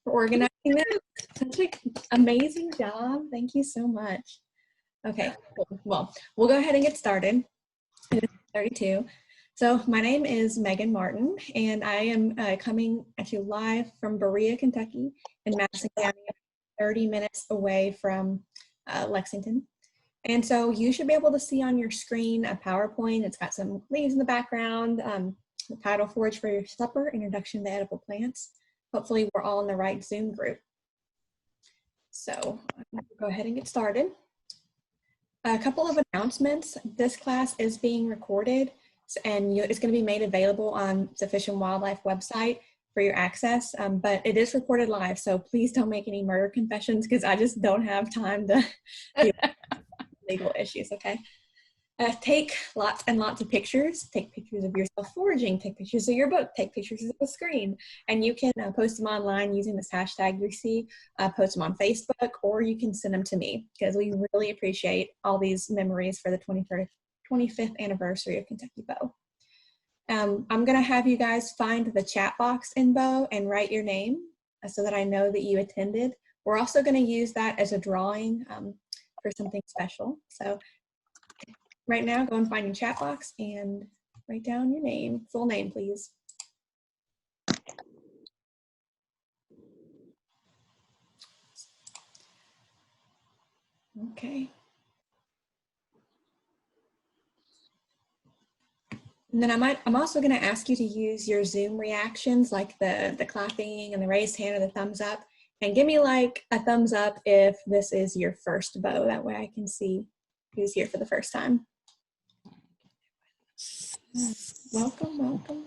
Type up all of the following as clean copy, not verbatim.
for organizing this. Such an amazing job. Thank you so much. Okay, cool. Well, we'll go ahead and get started. It is 32. So my name is Megan Martin, and I am coming at you live from Berea, Kentucky, in Madison County, 30 minutes away from Lexington. And so you should be able to see on your screen a PowerPoint. It's got some leaves in the background, the title, Forage for Your Supper, Introduction to Edible Plants. Hopefully we're all in the right Zoom group. So we'll go ahead and get started. A couple of announcements. This class is being recorded and it's going to be made available on the Fish and Wildlife website for your access, but it is recorded live, so please don't make any murder confessions because I just don't have time to deal with legal issues, okay? Take lots and lots of pictures. Take pictures of yourself foraging, take pictures of your book, take pictures of the screen, and you can post them online using this hashtag you see, post them on Facebook, or you can send them to me because we really appreciate all these memories for the 25th anniversary of Kentucky Bow. I'm gonna have you guys find the chat box in Bow and write your name so that I know that you attended. We're also gonna use that as a drawing for something special. So right now, go and find your chat box and write down your name, full name, please. Okay. And then I'm also going to ask you to use your Zoom reactions, like the clapping and the raised hand or the thumbs up, and give me like a thumbs up if this is your first bow. That way I can see who's here for the first time. Welcome, welcome.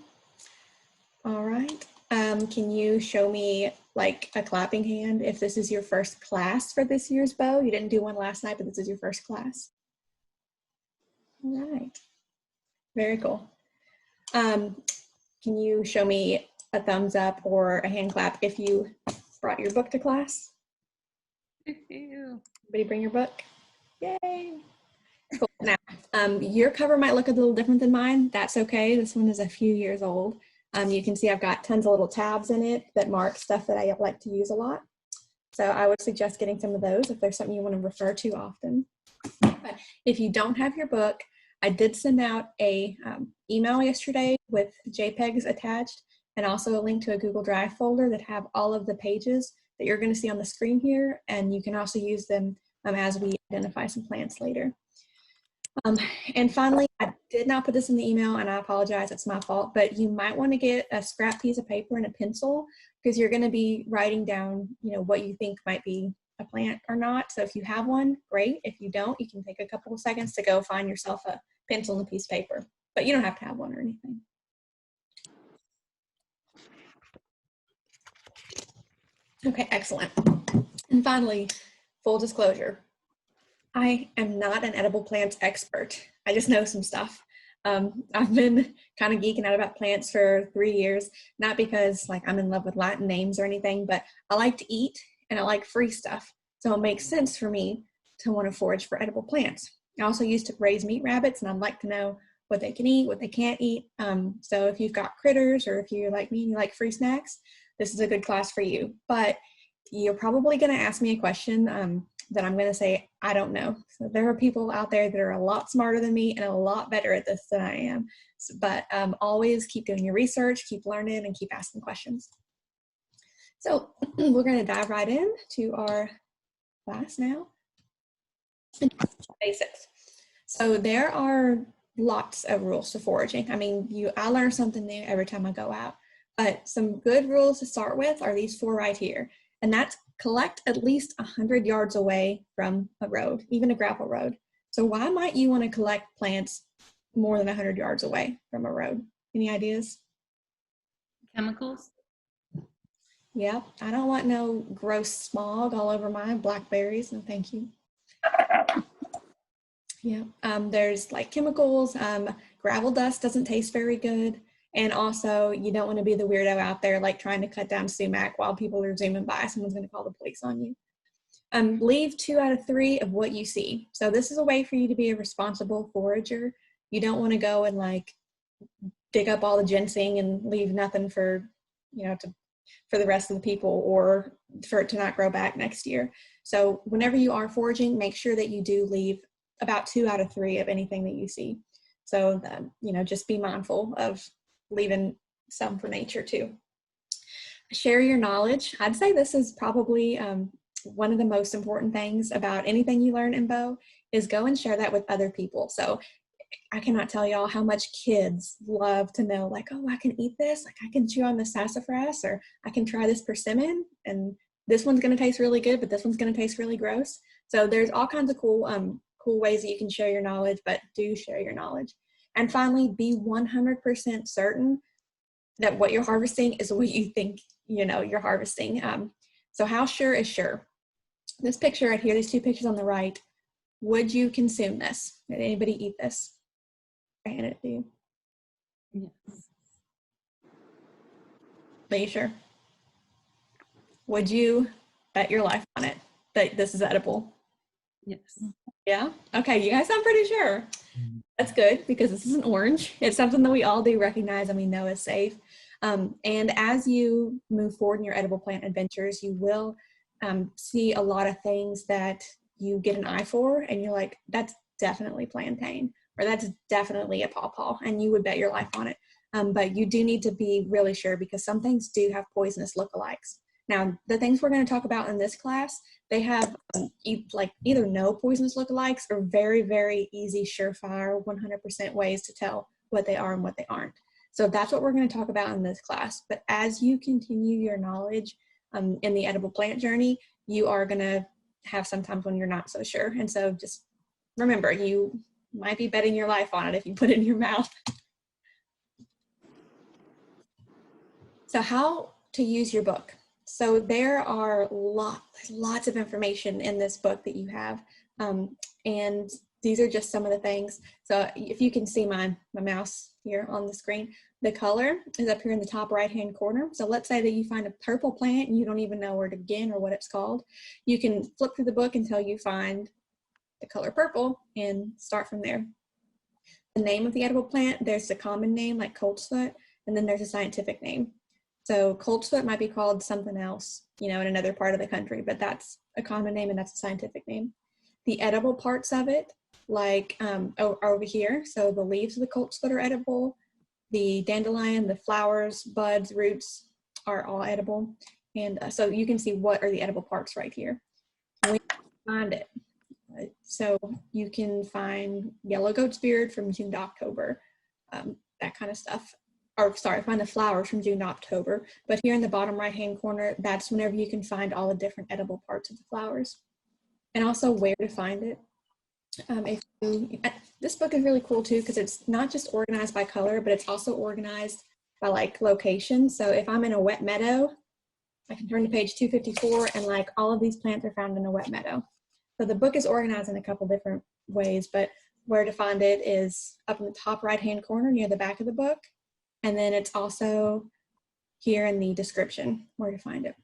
All right. Can you show me like a clapping hand if this is your first class for this year's bow? You didn't do one last night, but this is your first class. All right. Very cool. Can you show me a thumbs up or a hand clap if you brought your book to class? Everybody bring your book? Yay. Cool. Now, your cover might look a little different than mine. That's okay. This one is a few years old. You can see I've got tons of little tabs in it that mark stuff that I like to use a lot. So I would suggest getting some of those if there's something you want to refer to often. But if you don't have your book, I did send out a email yesterday with JPEGs attached and also a link to a Google Drive folder that have all of the pages that you're going to see on the screen here. And you can also use them as we identify some plants later. And finally, I did not put this in the email and I apologize, it's my fault, but you might want to get a scrap piece of paper and a pencil because you're going to be writing down, what you think might be a plant or not. So if you have one, great. If you don't, you can take a couple of seconds to go find yourself a pencil and a piece of paper, but you don't have to have one or anything. Okay, excellent. And finally, full disclosure. I am not an edible plants expert. I just know some stuff. I've been kind of geeking out about plants for 3 years, not because like I'm in love with Latin names or anything, but I like to eat and I like free stuff. So it makes sense for me to want to forage for edible plants. I also used to raise meat rabbits and I'd like to know what they can eat, what they can't eat. So if you've got critters or if you're like me and you like free snacks, this is a good class for you. But you're probably going to ask me a question that I'm going to say, I don't know. So there are people out there that are a lot smarter than me and a lot better at this than I am. So, but always keep doing your research, keep learning, and keep asking questions. So we're going to dive right in to our class now. Basics. So there are lots of rules to foraging. I mean, I learn something new every time I go out. But some good rules to start with are these 4 right here. And that's collect at least 100 yards away from a road, even a gravel road. So why might you want to collect plants more than 100 yards away from a road? Any ideas? Chemicals? Yeah, I don't want no gross smog all over my blackberries. No, thank you. Yeah, there's like chemicals. Gravel dust doesn't taste very good. And also, you don't want to be the weirdo out there like trying to cut down sumac while people are zooming by. Someone's going to call the police on you. Leave 2 out of 3 of what you see. So this is a way for you to be a responsible forager. You don't want to go and like dig up all the ginseng and leave nothing for, to for the rest of the people or for it to not grow back next year. So whenever you are foraging, make sure that you do leave about 2 out of 3 of anything that you see. So, just be mindful of leaving some for nature too. Share your knowledge. I'd say this is probably one of the most important things about anything you learn in Bo is go and share that with other people. So I cannot tell y'all how much kids love to know, like, oh, I can eat this, like I can chew on the sassafras, or I can try this persimmon, and this one's going to taste really good, but this one's going to taste really gross. So there's all kinds of cool ways that you can share your knowledge, but do share your knowledge. And finally, be 100% certain that what you're harvesting is what you think you're harvesting. So how sure is sure? This picture right here, these 2 pictures on the right, would you consume this? Did anybody eat this? I hand it to you. Yes. Are you sure? Would you bet your life on it that this is edible? Yes. Yeah? Okay, you guys sound pretty sure. That's good because this is an orange. It's something that we all do recognize and we know is safe. And as you move forward in your edible plant adventures, you will see a lot of things that you get an eye for and you're like, that's definitely plantain, or that's definitely a pawpaw, and you would bet your life on it. But you do need to be really sure because some things do have poisonous lookalikes. Now, the things we're going to talk about in this class, they have either no poisonous lookalikes or very, very easy, surefire, 100% ways to tell what they are and what they aren't. So that's what we're going to talk about in this class. But as you continue your knowledge in the edible plant journey, you are going to have sometimes when you're not so sure. And so just remember, you might be betting your life on it if you put it in your mouth. So how to use your book. So there are lots of information in this book that you have. And these are just some of the things. So if you can see my mouse here on the screen, the color is up here in the top right-hand corner. So let's say that you find a purple plant and you don't even know where to begin or what it's called. You can flip through the book until you find the color purple and start from there. The name of the edible plant, there's the common name like coltsfoot, and then there's a scientific name. So coltsfoot might be called something else, in another part of the country, but that's a common name and that's a scientific name. The edible parts of it, like over here, so the leaves of the coltsfoot are edible. The dandelion, the flowers, buds, roots are all edible. And so you can see what are the edible parts right here. When you find it, so you can find yellow goat's beard from June to October, that kind of stuff. Or sorry, find the flowers from June to October. But here in the bottom right-hand corner, that's whenever you can find all the different edible parts of the flowers. And also where to find it. This book is really cool too because it's not just organized by color, but it's also organized by like location. So if I'm in a wet meadow, I can turn to page 254 and like all of these plants are found in a wet meadow. So the book is organized in a couple different ways, but where to find it is up in the top right-hand corner near the back of the book. And then it's also here in the description where to find it.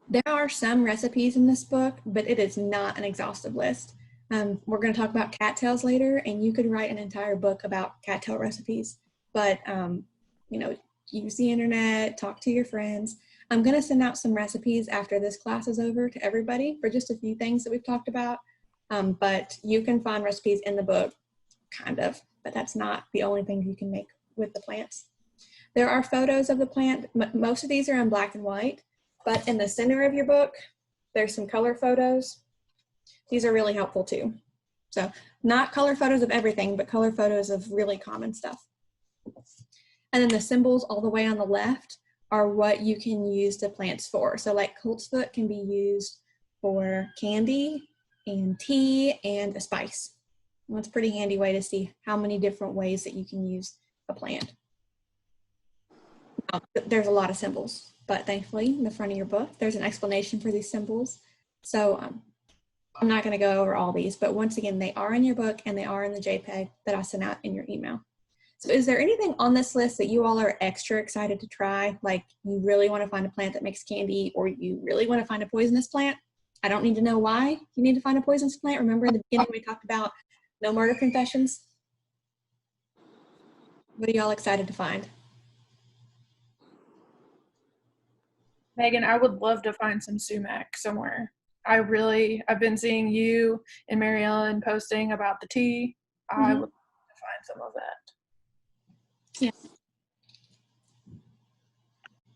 There are some recipes in this book, but it is not an exhaustive list. We're going to talk about cattails later, and you could write an entire book about cattail recipes. But, use the internet, talk to your friends. I'm going to send out some recipes after this class is over to everybody for just a few things that we've talked about. But you can find recipes in the book, kind of, but that's not the only thing you can make with the plants. There are photos of the plant. Most of these are in black and white, but in the center of your book, there's some color photos. These are really helpful too. So not color photos of everything, but color photos of really common stuff. And then the symbols all the way on the left are what you can use the plants for. So like coltsfoot can be used for candy and tea and a spice. And that's a pretty handy way to see how many different ways that you can use a plant. There's a lot of symbols, but thankfully in the front of your book, there's an explanation for these symbols. So I'm not going to go over all these, but once again, they are in your book and they are in the JPEG that I sent out in your email. So is there anything on this list that you all are extra excited to try? Like you really want to find a plant that makes candy, or you really want to find a poisonous plant? I don't need to know why you need to find a poisonous plant. Remember in the beginning we talked about no murder confessions? What are y'all excited to find? Megan, I would love to find some sumac somewhere. I've been seeing you and Mary Ellen posting about the tea. I would love to find some of that. Yeah.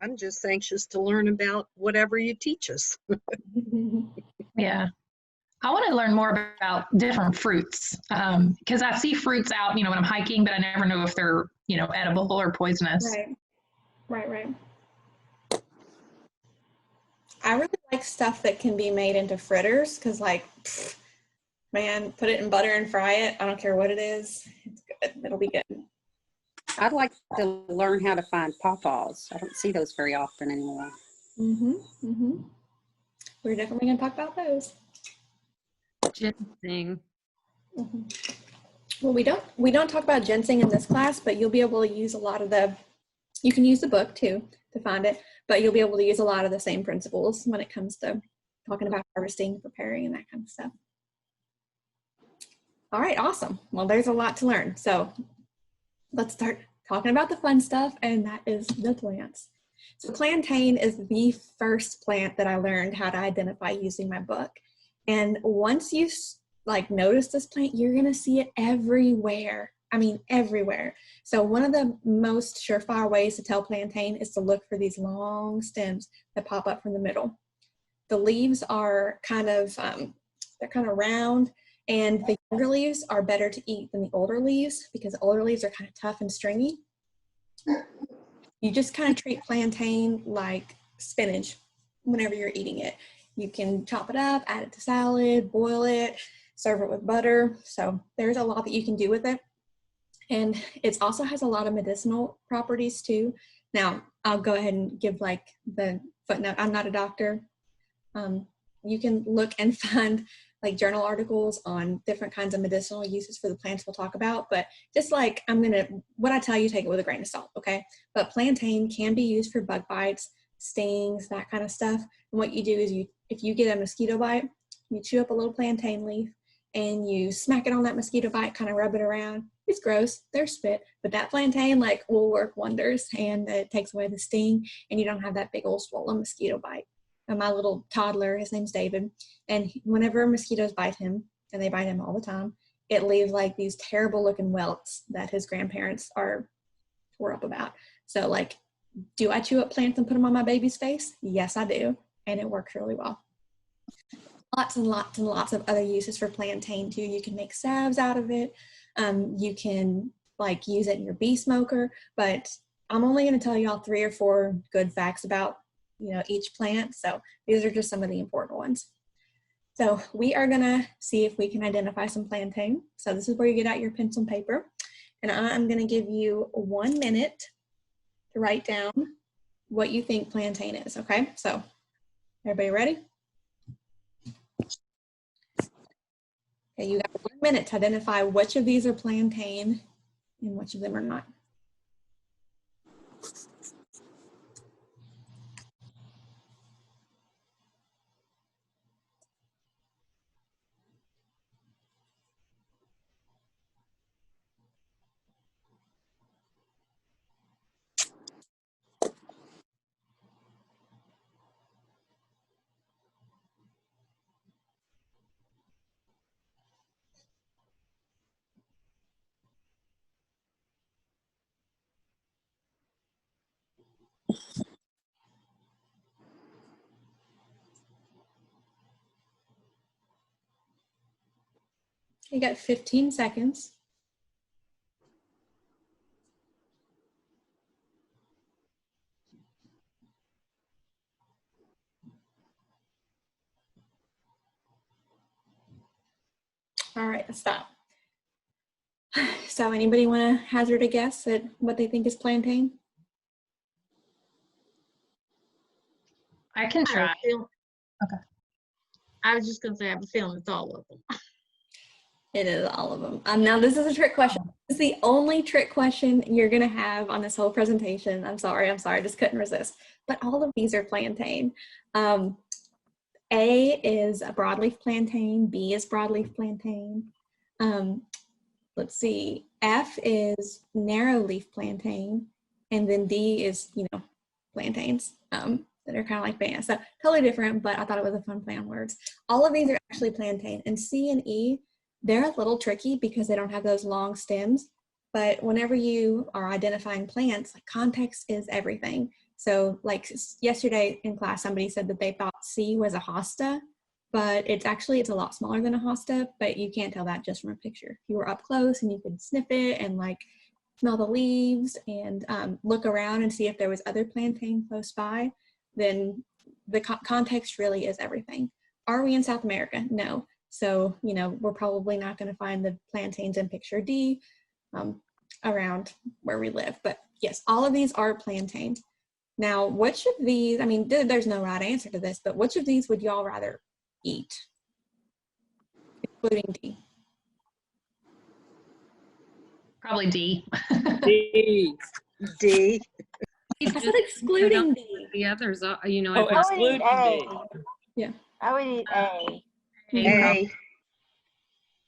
I'm just anxious to learn about whatever you teach us. Yeah. I want to learn more about different fruits because I see fruits out, when I'm hiking, but I never know if they're, edible or poisonous. Right. I really like stuff that can be made into fritters because, like, man, put it in butter and fry it. I don't care what it is. It's good. It'll be good. I'd like to learn how to find pawpaws. I don't see those very often anymore. We're definitely going to talk about those. Ginseng. Well, we don't talk about ginseng in this class, but you'll be able to use a lot of you can use the book too to find it, but you'll be able to use a lot of the same principles when it comes to talking about harvesting, preparing, and that kind of stuff. All right, awesome. Well, there's a lot to learn. So let's start talking about the fun stuff, and that is the plants. So plantain is the first plant that I learned how to identify using my book. And once you notice this plant, you're gonna see it everywhere. I mean, everywhere. So one of the most surefire ways to tell plantain is to look for these long stems that pop up from the middle. The leaves are they're kind of round, and the younger leaves are better to eat than the older leaves because the older leaves are kind of tough and stringy. You just kind of treat plantain like spinach whenever you're eating it. You can chop it up, add it to salad, boil it, serve it with butter. So there's a lot that you can do with it. And it also has a lot of medicinal properties too. Now, I'll go ahead and give the footnote. I'm not a doctor. You can look and find journal articles on different kinds of medicinal uses for the plants we'll talk about, but just what I tell you, take it with a grain of salt, okay? But plantain can be used for bug bites, stings, that kind of stuff. And what you do is if you get a mosquito bite, you chew up a little plantain leaf and you smack it on that mosquito bite, kind of rub it around. It's gross, they're spit, but that plantain will work wonders, and it takes away the sting, and you don't have that big old swollen mosquito bite. And my little toddler, his name's David, and whenever mosquitoes bite him, and they bite him all the time, it leaves these terrible looking welts that his grandparents were up about. So do I chew up plants and put them on my baby's face? Yes, I do, and it works really well. Lots and lots and lots of other uses for plantain too. You can make salves out of it. You can use it in your bee smoker, but I'm only going to tell you all 3 or 4 good facts about each plant. So these are just some of the important ones. So we are gonna see if we can identify some plantain. So this is where you get out your pencil and paper. And I'm gonna give you 1 minute to write down what you think plantain is, okay? So everybody ready? Okay, you got 1 minute to identify which of these are plantain and which of them are not. You got 15 seconds. All right, let's stop. So anybody want to hazard a guess at what they think is plantain? I can try. Okay. I was just gonna say I have a feeling it's all of them. It is all of them. Now this is a trick question. This is the only trick question you're gonna have on this whole presentation. I'm sorry, I just couldn't resist. But all of these are plantain. A is a broadleaf plantain, B is broadleaf plantain. Let's see, F is narrow leaf plantain, and then D is, plantains. that are kind of like bananas. So totally different, but I thought it was a fun play on words. All of these are actually plantain, and C and E, they're a little tricky because they don't have those long stems. But whenever you are identifying plants, like context is everything. So like yesterday in class, somebody said that they thought C was a hosta, but it's a lot smaller than a hosta, but you can't tell that just from a picture. If you were up close and you could sniff it and like smell the leaves and look around and see if there was other plantain close by, then the context really is everything. Are we in South America? No. So, you know, we're probably not going to find the plantains in picture D around where we live. But yes, all of these are plantain. Now, which of these, I mean, there's no right answer to this, but which of these would y'all rather eat, including D? Probably D. D. D. I said excluding D. The others, you know, Oh, I've heard excluding D. Yeah. I would eat A. A.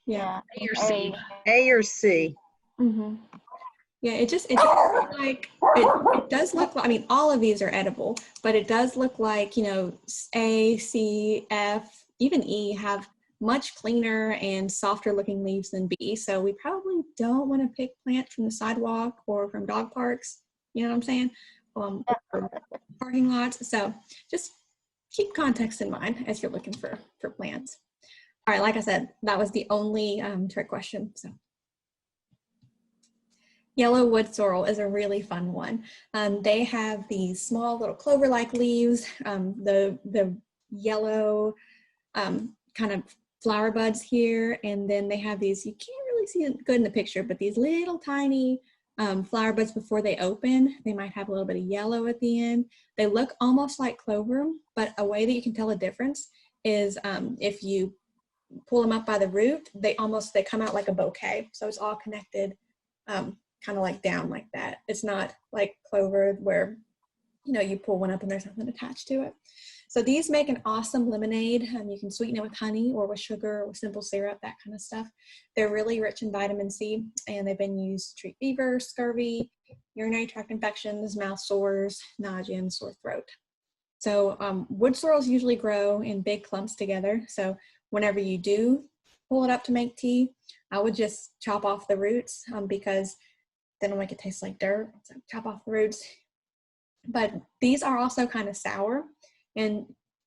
Yeah. A or C. A or C. Mm-hmm. Yeah, it does look like, it does look like, I mean, all of these are edible, but it does look like, you know, A, C, F, even E have much cleaner and softer looking leaves than B. So we probably don't want to pick plants from the sidewalk or from dog parks. You know what I'm saying? Or parking lots. So just keep context in mind as you're looking for plants. All right, like I said, that was the only trick question. So yellow wood sorrel is a really fun one. They have these small little clover-like leaves, the yellow kind of flower buds here, and then they have these, you can't really see it good in the picture, but these little tiny flower buds before they open. They might have a little bit of yellow at the end. They look almost like clover, but a way that you can tell a difference is if you pull them up by the root, they come out like a bouquet. So it's all connected, kind of like down like that. It's not like clover where, you know, you pull one up and there's nothing attached to it. So these make an awesome lemonade. You can sweeten it with honey or with sugar or with simple syrup, that kind of stuff. They're really rich in vitamin C, and they've been used to treat fever, scurvy, urinary tract infections, mouth sores, nausea, and sore throat. So wood sorrels usually grow in big clumps together. So whenever you do pull it up to make tea, I would just chop off the roots because then it'll make it taste like dirt. So chop off the roots. But these are also kind of sour, and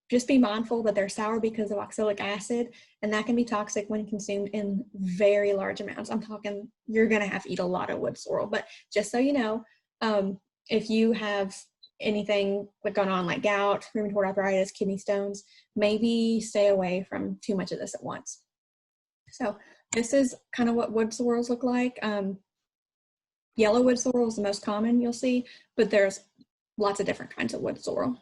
just be mindful that they're sour because of oxalic acid, and that can be toxic when consumed in very large amounts. I'm talking, you're gonna have to eat a lot of wood sorrel, but just so you know, if you have anything like going on like gout, rheumatoid arthritis, kidney stones, maybe stay away from too much of this at once. So this is kind of what wood sorrels look like. Yellow wood sorrel is the most common you'll see, but there's lots of different kinds of wood sorrel.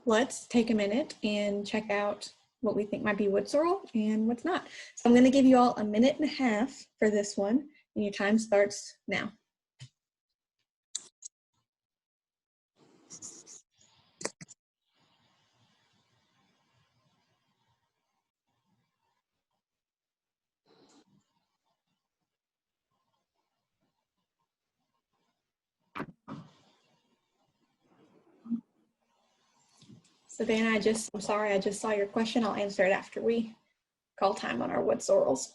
Let's take a minute and check out what we think might be wood sorrel and what's not. So I'm going to give you all a minute and a half for this one, and your time starts now. Savannah, I'm sorry, I just saw your question. I'll answer it after we call time on our wood sorrels.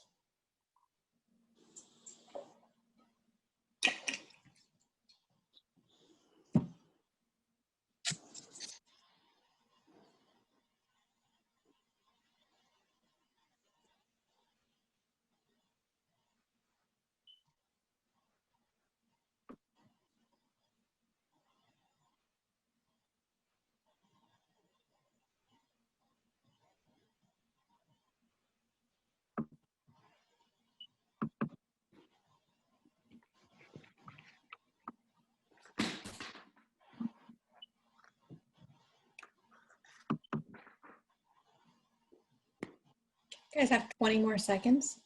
You guys have 20 more seconds.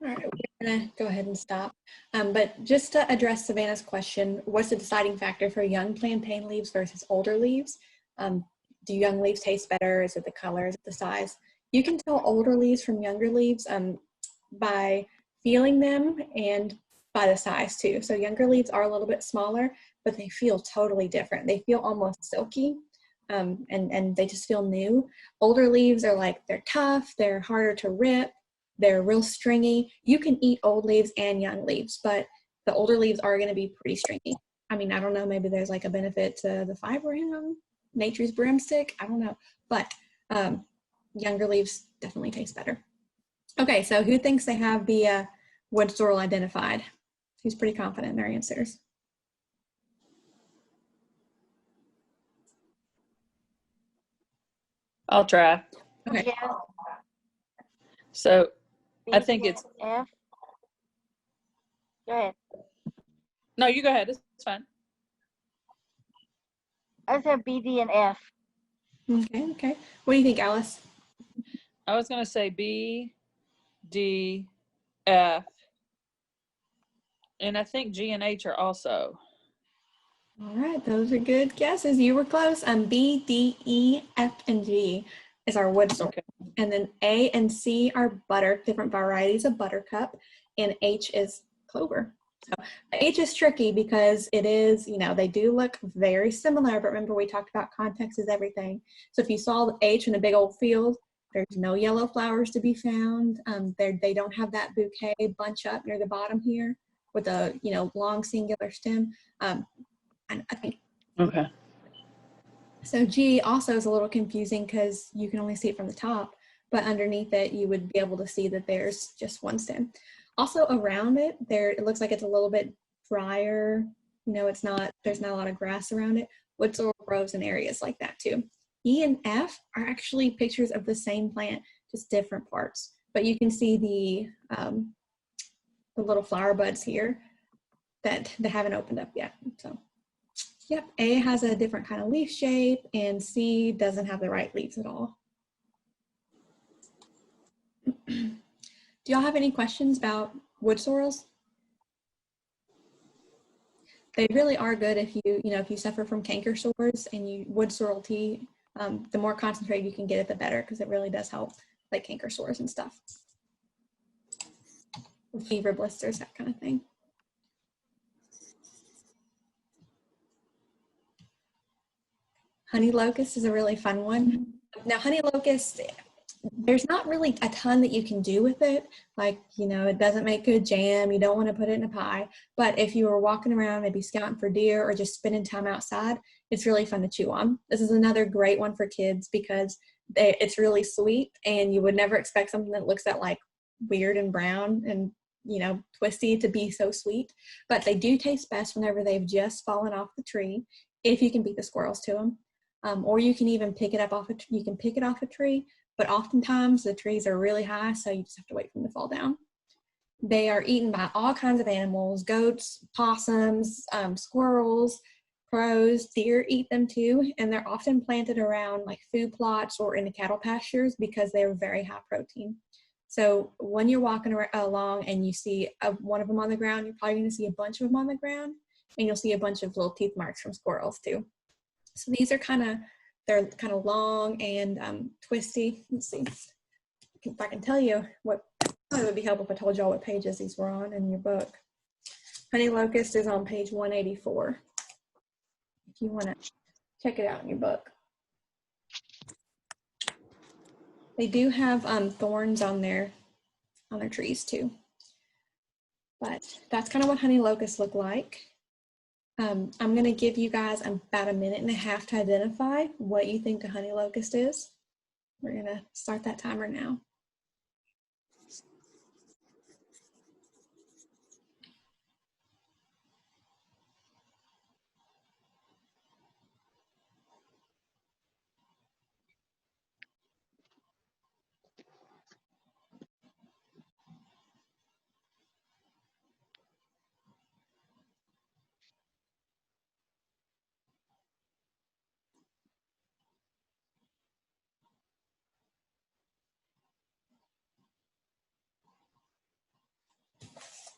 All right, we're gonna go ahead and stop. But just to address Savannah's question, what's the deciding factor for young plantain leaves versus older leaves? Do young leaves taste better? Is it the color? Is it the size? You can tell older leaves from younger leaves by feeling them and by the size too. So younger leaves are a little bit smaller, but they feel totally different. They feel almost silky, and they just feel new. Older leaves are like, they're tough, they're harder to rip, they're real stringy. You can eat old leaves and young leaves, but the older leaves are going to be pretty stringy. I mean, I don't know, maybe there's like a benefit to the fiber in them, nature's broomstick, I don't know, but younger leaves definitely taste better. Okay, so who thinks they have the wood sorrel identified? Who's pretty confident in their answers? I'll try. Okay. Yeah, So I B, think D, it's, and F. Go ahead. no, you go ahead. It's fine. I said B, D, and F. Okay. What do you think, Alice? I was going to say B, D, F. And I think G and H are also. All right, those are good guesses. You were close. B, D, E, F, and G is our wood sorrel. Okay. And then A and C are different varieties of buttercup, and H is clover. So H is tricky because it is, they do look very similar, but remember we talked about context is everything. So if you saw the H in a big old field, there's no yellow flowers to be found. They don't have that bouquet bunch up near the bottom here with a, long singular stem. And I think Okay. so. G also is a little confusing because you can only see it from the top, but underneath it, you would be able to see that there's just one stem. Also around it, it looks like it's a little bit drier. There's not a lot of grass around it. Wood sorrel grows in areas like that too. E and F are actually pictures of the same plant, just different parts. But you can see the little flower buds here that haven't opened up yet. So. Yep, A has a different kind of leaf shape, and C doesn't have the right leaves at all. Do y'all have any questions about wood sorrels? They really are good if you suffer from canker sores and wood sorrel tea. The more concentrated you can get it, the better, because it really does help, like canker sores and stuff, fever blisters, that kind of thing. Honey locust is a really fun one. Now, honey locust, there's not really a ton that you can do with it. Like, it doesn't make good jam. You don't want to put it in a pie. But if you were walking around, maybe scouting for deer or just spending time outside, it's really fun to chew on. This is another great one for kids because it's really sweet, and you would never expect something that looks that like weird and brown and twisty to be so sweet. But they do taste best whenever they've just fallen off the tree, if you can beat the squirrels to them. Or you can even pick it up off a tree, but oftentimes the trees are really high, so you just have to wait for them to fall down. They are eaten by all kinds of animals: goats, possums, squirrels, crows, deer eat them too, and they're often planted around like food plots or in the cattle pastures because they're very high protein. So when you're walking along and you see one of them on the ground, you're probably going to see a bunch of them on the ground, and you'll see a bunch of little teeth marks from squirrels too. So these are they're kind of long and twisty. Let's see if I can tell you what. It would be helpful if I told y'all what pages these were on in your book. Honey locust is on page 184. If you want to check it out in your book. They do have thorns on their trees too. But that's kind of what honey locusts look like. I'm going to give you guys about a minute and a half to identify what you think a honey locust is. We're going to start that timer now.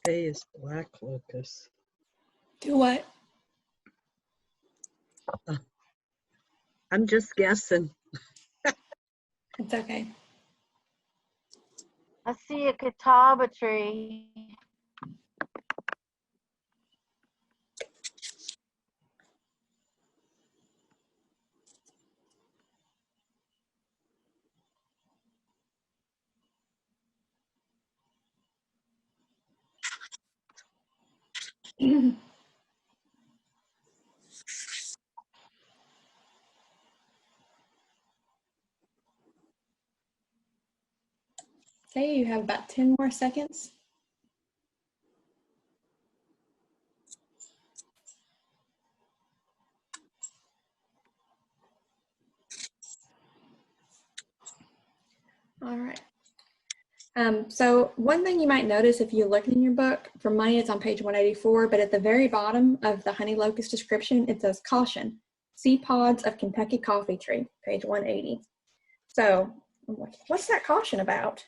A is black locust. Do what? I'm just guessing. It's okay. I see a catawba tree. Okay, you have about 10 more seconds. All right. So one thing you might notice if you look in your book, for mine it's on page 184, but at the very bottom of the honey locust description, it says caution, seed pods of Kentucky coffee tree, page 180. So what's that caution about?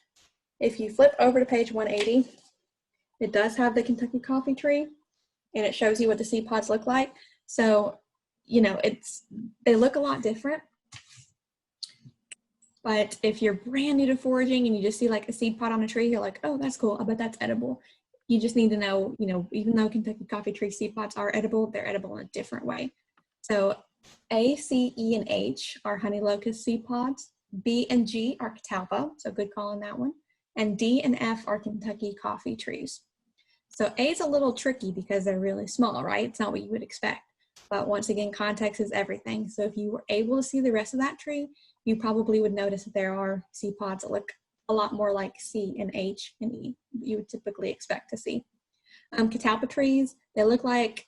If you flip over to page 180, it does have the Kentucky coffee tree and it shows you what the seed pods look like. So, you know, they look a lot different. But if you're brand new to foraging and you just see like a seed pod on a tree, you're like, oh, that's cool. I bet that's edible. You just need to know, you know, even though Kentucky coffee tree seed pods are edible, they're edible in a different way. So A, C, E, and H are honey locust seed pods. B and G are catalpa, so good call on that one. And D and F are Kentucky coffee trees. So A is a little tricky because they're really small, right? It's not what you would expect. But once again, context is everything. So if you were able to see the rest of that tree, you probably would notice that there are seed pods that look a lot more like C and H and E you would typically expect to see. Catalpa trees, they look like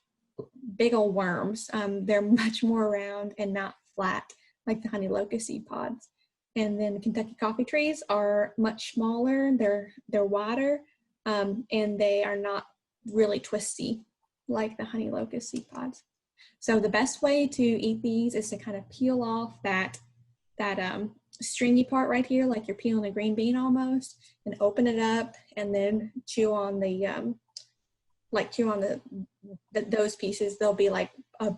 big old worms. They're much more round and not flat like the honey locust seed pods. And then Kentucky coffee trees are much smaller, they're wider, and they are not really twisty like the honey locust seed pods. So the best way to eat these is to kind of peel off that stringy part right here, like you're peeling a green bean almost, and open it up and then chew on those pieces. They'll be like a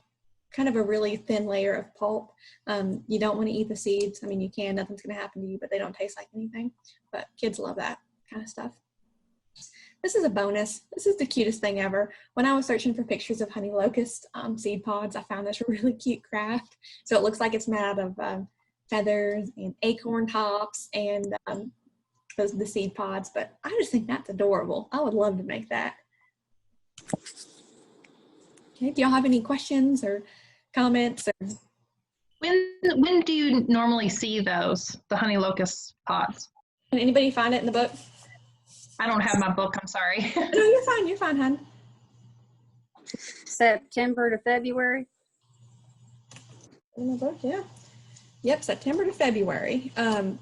kind of a really thin layer of pulp. You don't want to eat the seeds. I mean, you can, nothing's going to happen to you, but they don't taste like anything. But kids love that kind of stuff. This is a bonus. This is the cutest thing ever. When I was searching for pictures of honey locust seed pods, I found this really cute craft. So it looks like it's made out of feathers and acorn tops and the seed pods, but I just think that's adorable. I would love to make that. Okay, do y'all have any questions or comments? Or... When do you normally see those, the honey locust pods? Can anybody find it in the book? I don't have my book, I'm sorry. No, you're fine, hon. September to February. In the book, yeah. Yep, September to February. And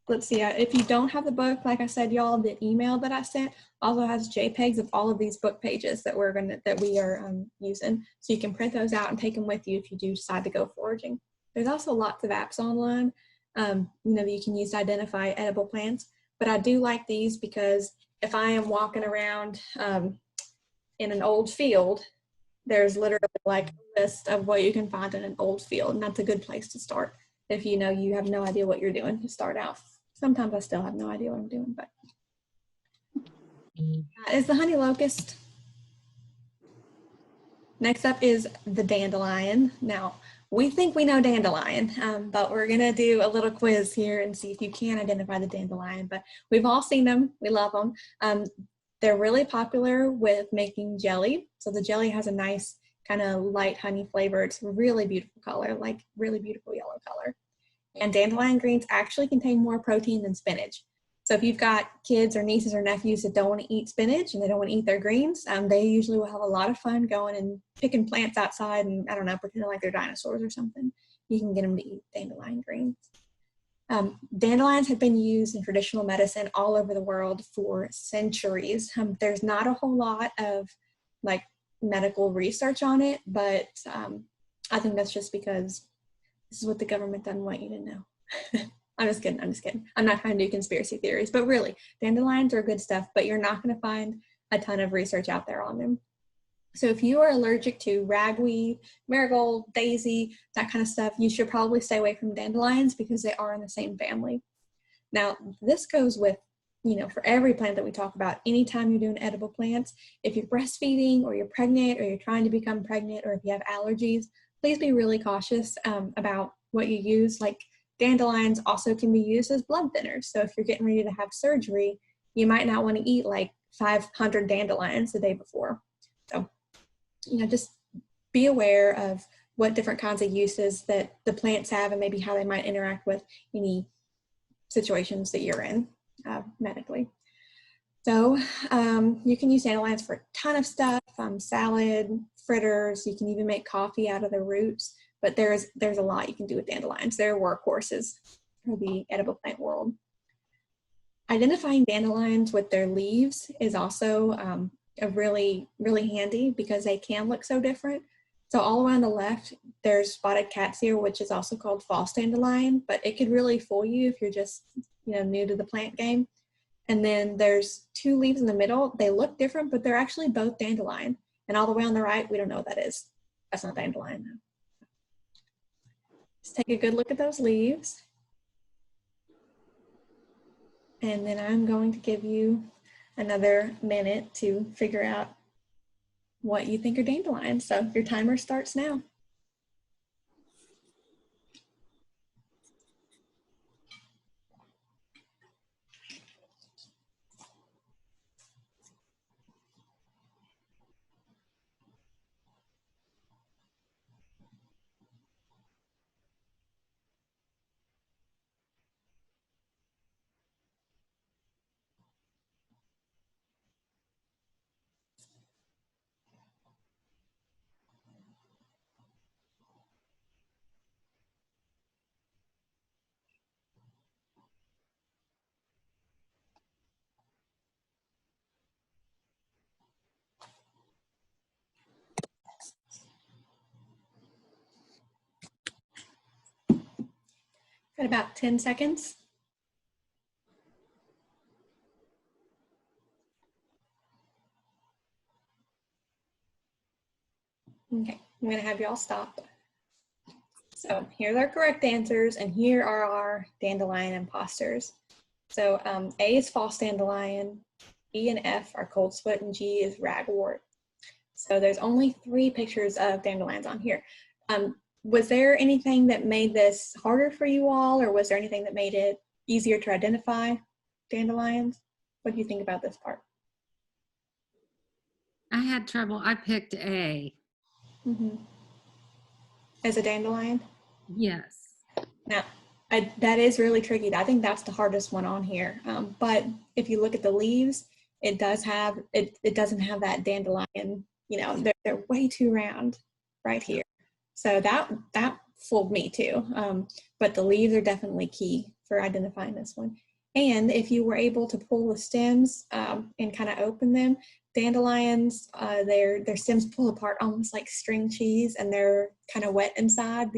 let's see, if you don't have the book, like I said, y'all, the email that I sent also has JPEGs of all of these book pages that we are using. So you can print those out and take them with you if you do decide to go foraging. There's also lots of apps online, that you can use to identify edible plants. But I do like these because if I am walking around in an old field, there's literally like a list of what you can find in an old field, and that's a good place to start if you have no idea what you're doing to start out. Sometimes I still have no idea what I'm doing, but is the honey locust. Next up is the dandelion. Now, we think we know dandelion, but we're gonna do a little quiz here and see if you can identify the dandelion, but we've all seen them, we love them. They're really popular with making jelly. So the jelly has a nice kind of light honey flavor. It's a really beautiful color, like really beautiful yellow color. And dandelion greens actually contain more protein than spinach. So if you've got kids or nieces or nephews that don't want to eat spinach and they don't want to eat their greens, they usually will have a lot of fun going and picking plants outside and, I don't know, pretending like they're dinosaurs or something. You can get them to eat dandelion greens. Dandelions have been used in traditional medicine all over the world for centuries. There's not a whole lot of like medical research on it, but I think that's just because this is what the government doesn't want you to know. I'm just kidding. I'm just kidding. I'm not trying to do conspiracy theories, but really, dandelions are good stuff, but you're not going to find a ton of research out there on them. So if you are allergic to ragweed, marigold, daisy, that kind of stuff, you should probably stay away from dandelions because they are in the same family. Now, this goes with, for every plant that we talk about, anytime you're doing edible plants, if you're breastfeeding or you're pregnant or you're trying to become pregnant or if you have allergies, please be really cautious about what you use. Like dandelions also can be used as blood thinners. So if you're getting ready to have surgery, you might not want to eat like 500 dandelions the day before. So, just be aware of what different kinds of uses that the plants have and maybe how they might interact with any situations that you're in medically. So you can use dandelions for a ton of stuff, salad, fritters. You can even make coffee out of the roots, but there's a lot you can do with dandelions. They're workhorses for the edible plant world. Identifying dandelions with their leaves is also a really handy because they can look so different. So all around the left, there's spotted cat's ear, which is also called false dandelion, but it could really fool you if you're just new to the plant game. And then there's two leaves in the middle. They look different, but they're actually both dandelion. And all the way on the right, we don't know what that is. That's not dandelion though. Just take a good look at those leaves. And then I'm going to give you another minute to figure out what you think are dandelions. So your timer starts now. Got about 10 seconds. Okay, I'm gonna have y'all stop. So here's our correct answers, and here are our dandelion imposters. So A is false dandelion, E and F are coltsfoot, and G is ragwort. So there's only 3 pictures of dandelions on here. Was there anything that made this harder for you all, or was there anything that made it easier to identify dandelions? What do you think about this part? I had trouble. I picked A. As a dandelion? Yes. Now, that is really tricky. I think that's the hardest one on here. But if you look at the leaves, it does have, it doesn't have that dandelion, they're way too round right here. So that fooled me too. But the leaves are definitely key for identifying this one. And if you were able to pull the stems and kind of open them, dandelions, their stems pull apart almost like string cheese, and they're kind of wet inside.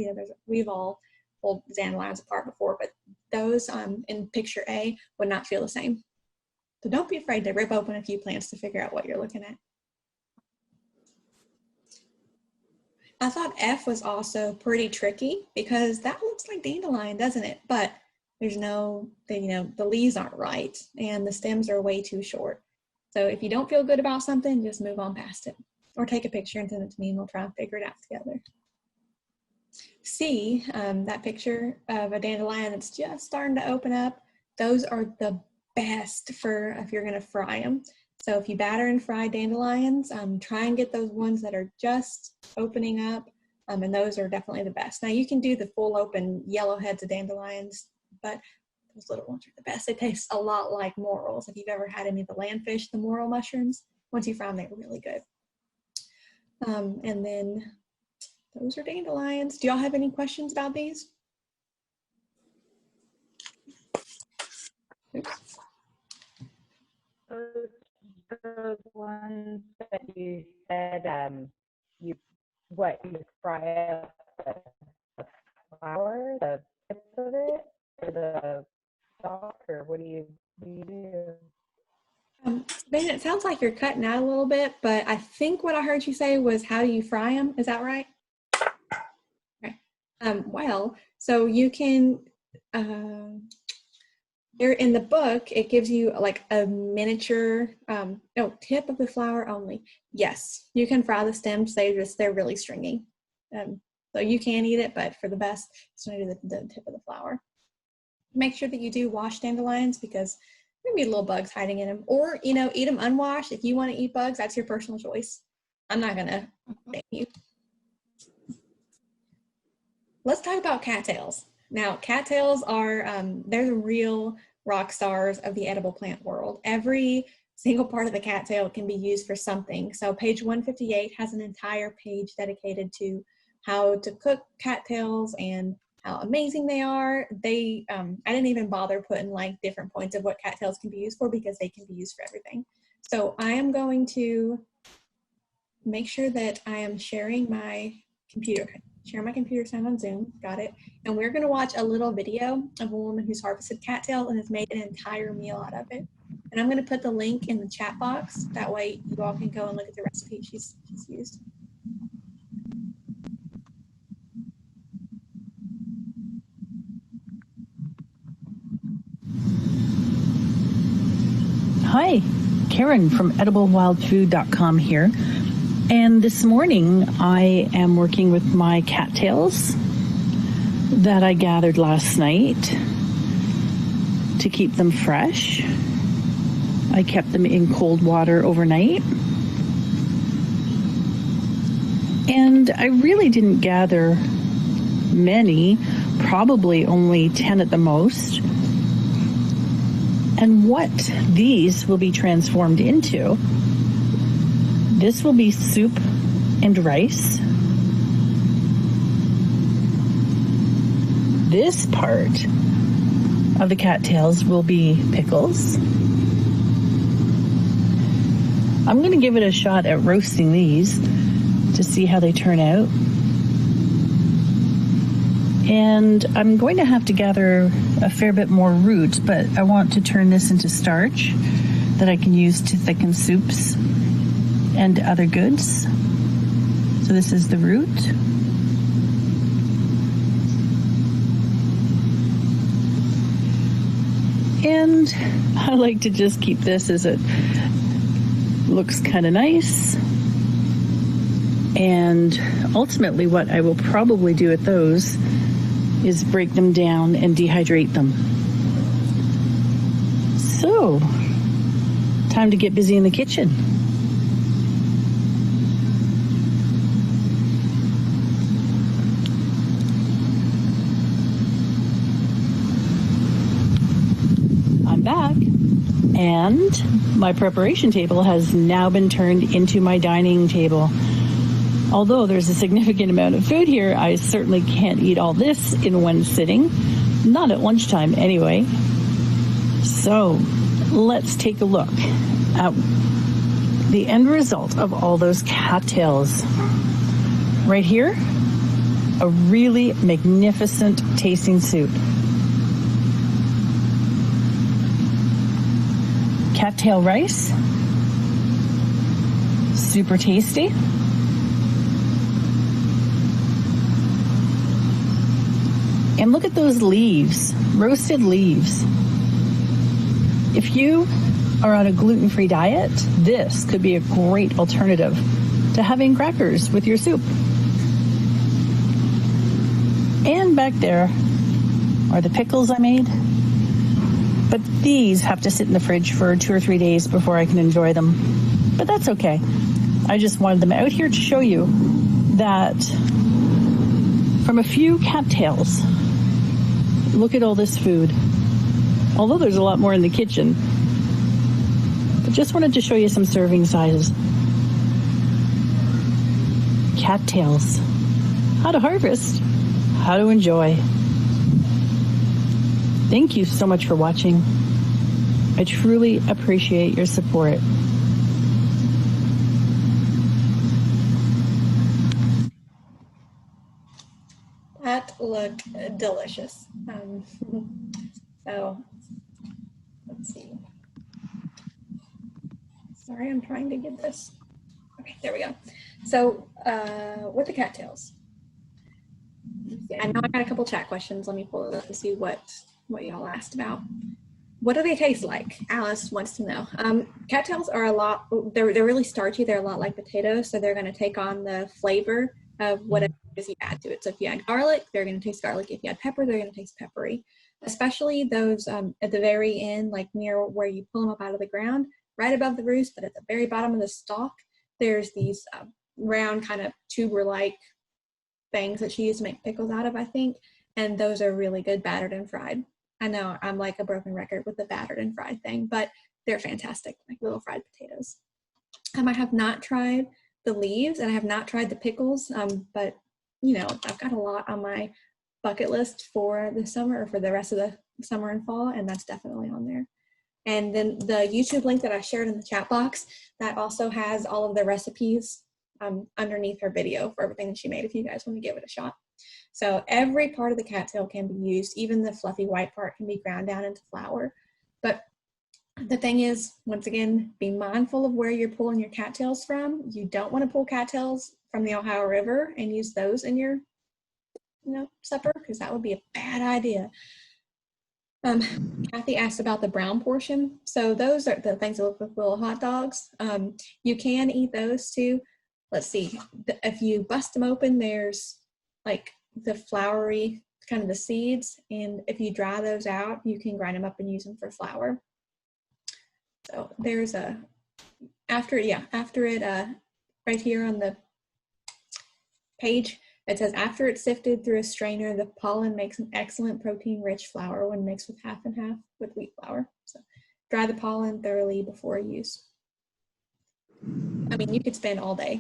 We've all pulled dandelions apart before, but those in picture A would not feel the same. So don't be afraid to rip open a few plants to figure out what you're looking at. I thought F was also pretty tricky because that looks like dandelion, doesn't it? But there's no, the leaves aren't right and the stems are way too short. So if you don't feel good about something, just move on past it or take a picture and send it to me and we'll try and figure it out together. C, that picture of a dandelion that's just starting to open up, those are the best for if you're gonna fry them. So if you batter and fry dandelions, try and get those ones that are just opening up, and those are definitely the best. Now you can do the full open yellow heads of dandelions, but those little ones are the best. They taste a lot like morels. If you've ever had any of the landfish, the morel mushrooms, once you fry them, they're really good. And then those are dandelions. Do y'all have any questions about these? Oops. Those ones that you said you fry up the flour, the tips of it, or the Shannon, it sounds like you're cutting out a little bit, but I think what I heard you say was, how do you fry them? Is that right? Okay. Well, so you can, there in the book, it gives you like a miniature, no, tip of the flower only. Yes, you can fry the stems. They're really stringy. So you can eat it, but for the best, just want to do the tip of the flower. Make sure that you do wash dandelions because there may be little bugs hiding in them. Or, you know, eat them unwashed. If you want to eat bugs, that's your personal choice. I'm not going to thank you. Let's talk about cattails. Now, cattails are, they're the real rock stars of the edible plant world. Every single part of the cattail can be used for something. So page 158 has an entire page dedicated to how to cook cattails and how amazing they are. I didn't even bother putting like different points of what cattails can be used for because they can be used for everything. So I am going to make sure that I am sharing my computer. Share my computer sound on Zoom. Got it. And we're going to watch a little video of a woman who's harvested cattail and has made an entire meal out of it. And I'm going to put the link in the chat box. That way you all can go and look at the recipe she's used. Hi, Karen from ediblewildfood.com here. And this morning I am working with my cattails that I gathered last night to keep them fresh. I kept them in cold water overnight. And I really didn't gather many, probably only 10 at the most. And what these will be transformed into, this will be soup and rice. This part of the cattails will be pickles. I'm going to give it a shot at roasting these to see how they turn out. And I'm going to have to gather a fair bit more root, but I want to turn this into starch that I can use to thicken soups and other goods. So this is the root. And I like to just keep this as it looks kind of nice. And ultimately what I will probably do with those is break them down and dehydrate them. So, time to get busy in the kitchen. I'm back, and my preparation table has now been turned into my dining table. Although there's a significant amount of food here, I certainly can't eat all this in one sitting. Not at lunchtime anyway. So let's take a look at the end result of all those cattails. Right here, a really magnificent tasting soup. Cattail rice, super tasty. And look at those leaves, roasted leaves. If you are on a gluten-free diet, this could be a great alternative to having crackers with your soup. And back there are the pickles I made. But these have to sit in the fridge for 2 or 3 days before I can enjoy them. But that's okay. I just wanted them out here to show you that from a few cattails, look at all this food. Although there's a lot more in the kitchen. But just wanted to show you some serving sizes. Cattails. How to harvest, how to enjoy. Thank you so much for watching. I truly appreciate your support. That looked delicious. So let's see. Sorry, I'm trying to get this. Okay, there we go. So with the cattails, I know I got a couple chat questions. Let me pull it up and see what y'all asked about. What do they taste like? Alice wants to know. Cattails are they're really starchy. They're a lot like potatoes, so they're going to take on the flavor of whatever it is you add to it. So if you add garlic, they're going to taste garlic. If you add pepper, they're going to taste peppery. Especially those at the very end, like near where you pull them up out of the ground, right above the roots, but at the very bottom of the stalk, there's these round kind of tuber-like things that she used to make pickles out of, I think. And those are really good battered and fried. I know I'm like a broken record with the battered and fried thing, but they're fantastic, like little fried potatoes. I have not tried the leaves and I have not tried the pickles, but you know, I've got a lot on my bucket list for the summer or for the rest of the summer and fall, and that's definitely on there. And then the YouTube link that I shared in the chat box, that also has all of the recipes underneath her video for everything that she made if you guys want to give it a shot. So every part of the cattail can be used. Even the fluffy white part can be ground down into flour. But the thing is, once again, be mindful of where you're pulling your cattails from. You don't want to pull cattails from the Ohio River and use those in your supper, because that would be a bad idea. Kathy asked about the brown portion. So those are the things that look like little hot dogs. You can eat those too. Let's see, if you bust them open, there's like the floury, kind of the seeds, and if you dry those out, you can grind them up and use them for flour. So there's after it right here on the page, it says, after it's sifted through a strainer, the pollen makes an excellent protein-rich flour when mixed with half and half with wheat flour. So dry the pollen thoroughly before use. I mean, you could spend all day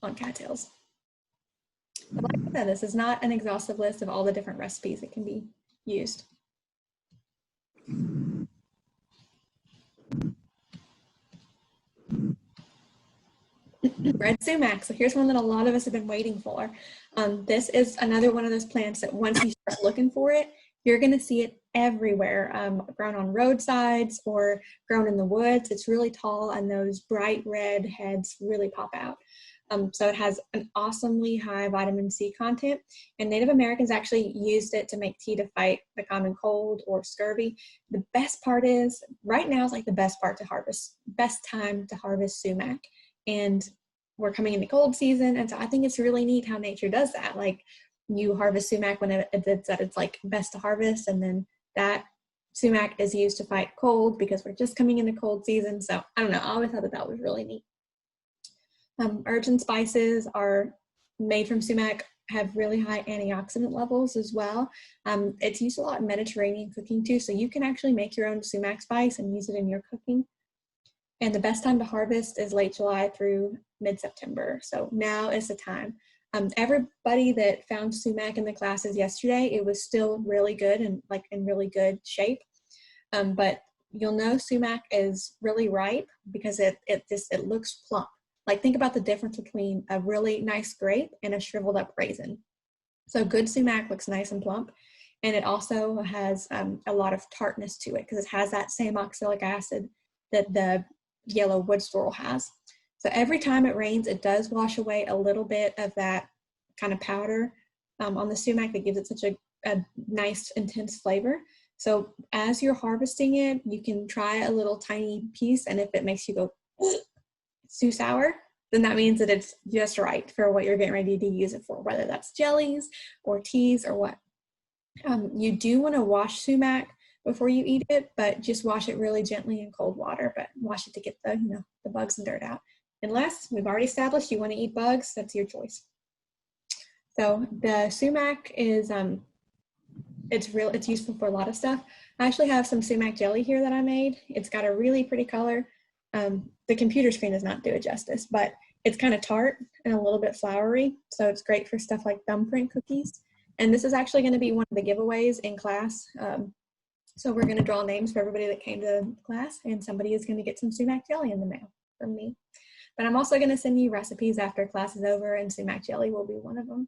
on cattails. But like I said, this is not an exhaustive list of all the different recipes that can be used. Red sumac. So here's one that a lot of us have been waiting for. This is another one of those plants that once you start looking for it, you're going to see it everywhere, grown on roadsides or grown in the woods. It's really tall and those bright red heads really pop out. So it has an awesomely high vitamin C content, and Native Americans actually used it to make tea to fight the common cold or scurvy. The best part is, right now is like the best time to harvest sumac. And we're coming into cold season, and so I think it's really neat how nature does that. Like, you harvest sumac when it's at its like best to harvest, and then that sumac is used to fight cold because we're just coming into cold season. So I don't know, I always thought that was really neat. Herbs and spices are made from sumac, have really high antioxidant levels as well. It's used a lot in Mediterranean cooking too, so you can actually make your own sumac spice and use it in your cooking. And the best time to harvest is late July through mid-September. So now is the time. Everybody that found sumac in the classes yesterday, it was still really good and like in really good shape. But you'll know sumac is really ripe because it looks plump. Like, think about the difference between a really nice grape and a shriveled up raisin. So good sumac looks nice and plump. And it also has a lot of tartness to it because it has that same oxalic acid that the yellow wood sorrel has. So every time it rains, it does wash away a little bit of that kind of powder on the sumac that gives it such a nice, intense flavor. So as you're harvesting it, you can try a little tiny piece, and if it makes you go, it's too sour, then that means that it's just right for what you're getting ready to use it for, whether that's jellies or teas or what. You do want to wash sumac before you eat it, but just wash it really gently in cold water, but wash it to get the bugs and dirt out. Unless we've already established you want to eat bugs, that's your choice. So the sumac is, it's useful for a lot of stuff. I actually have some sumac jelly here that I made. It's got a really pretty color. The computer screen does not do it justice, but it's kind of tart and a little bit floury. So it's great for stuff like thumbprint cookies. And this is actually going to be one of the giveaways in class. So we're going to draw names for everybody that came to class, and somebody is going to get some sumac jelly in the mail from me. But I'm also going to send you recipes after class is over, and sumac jelly will be one of them.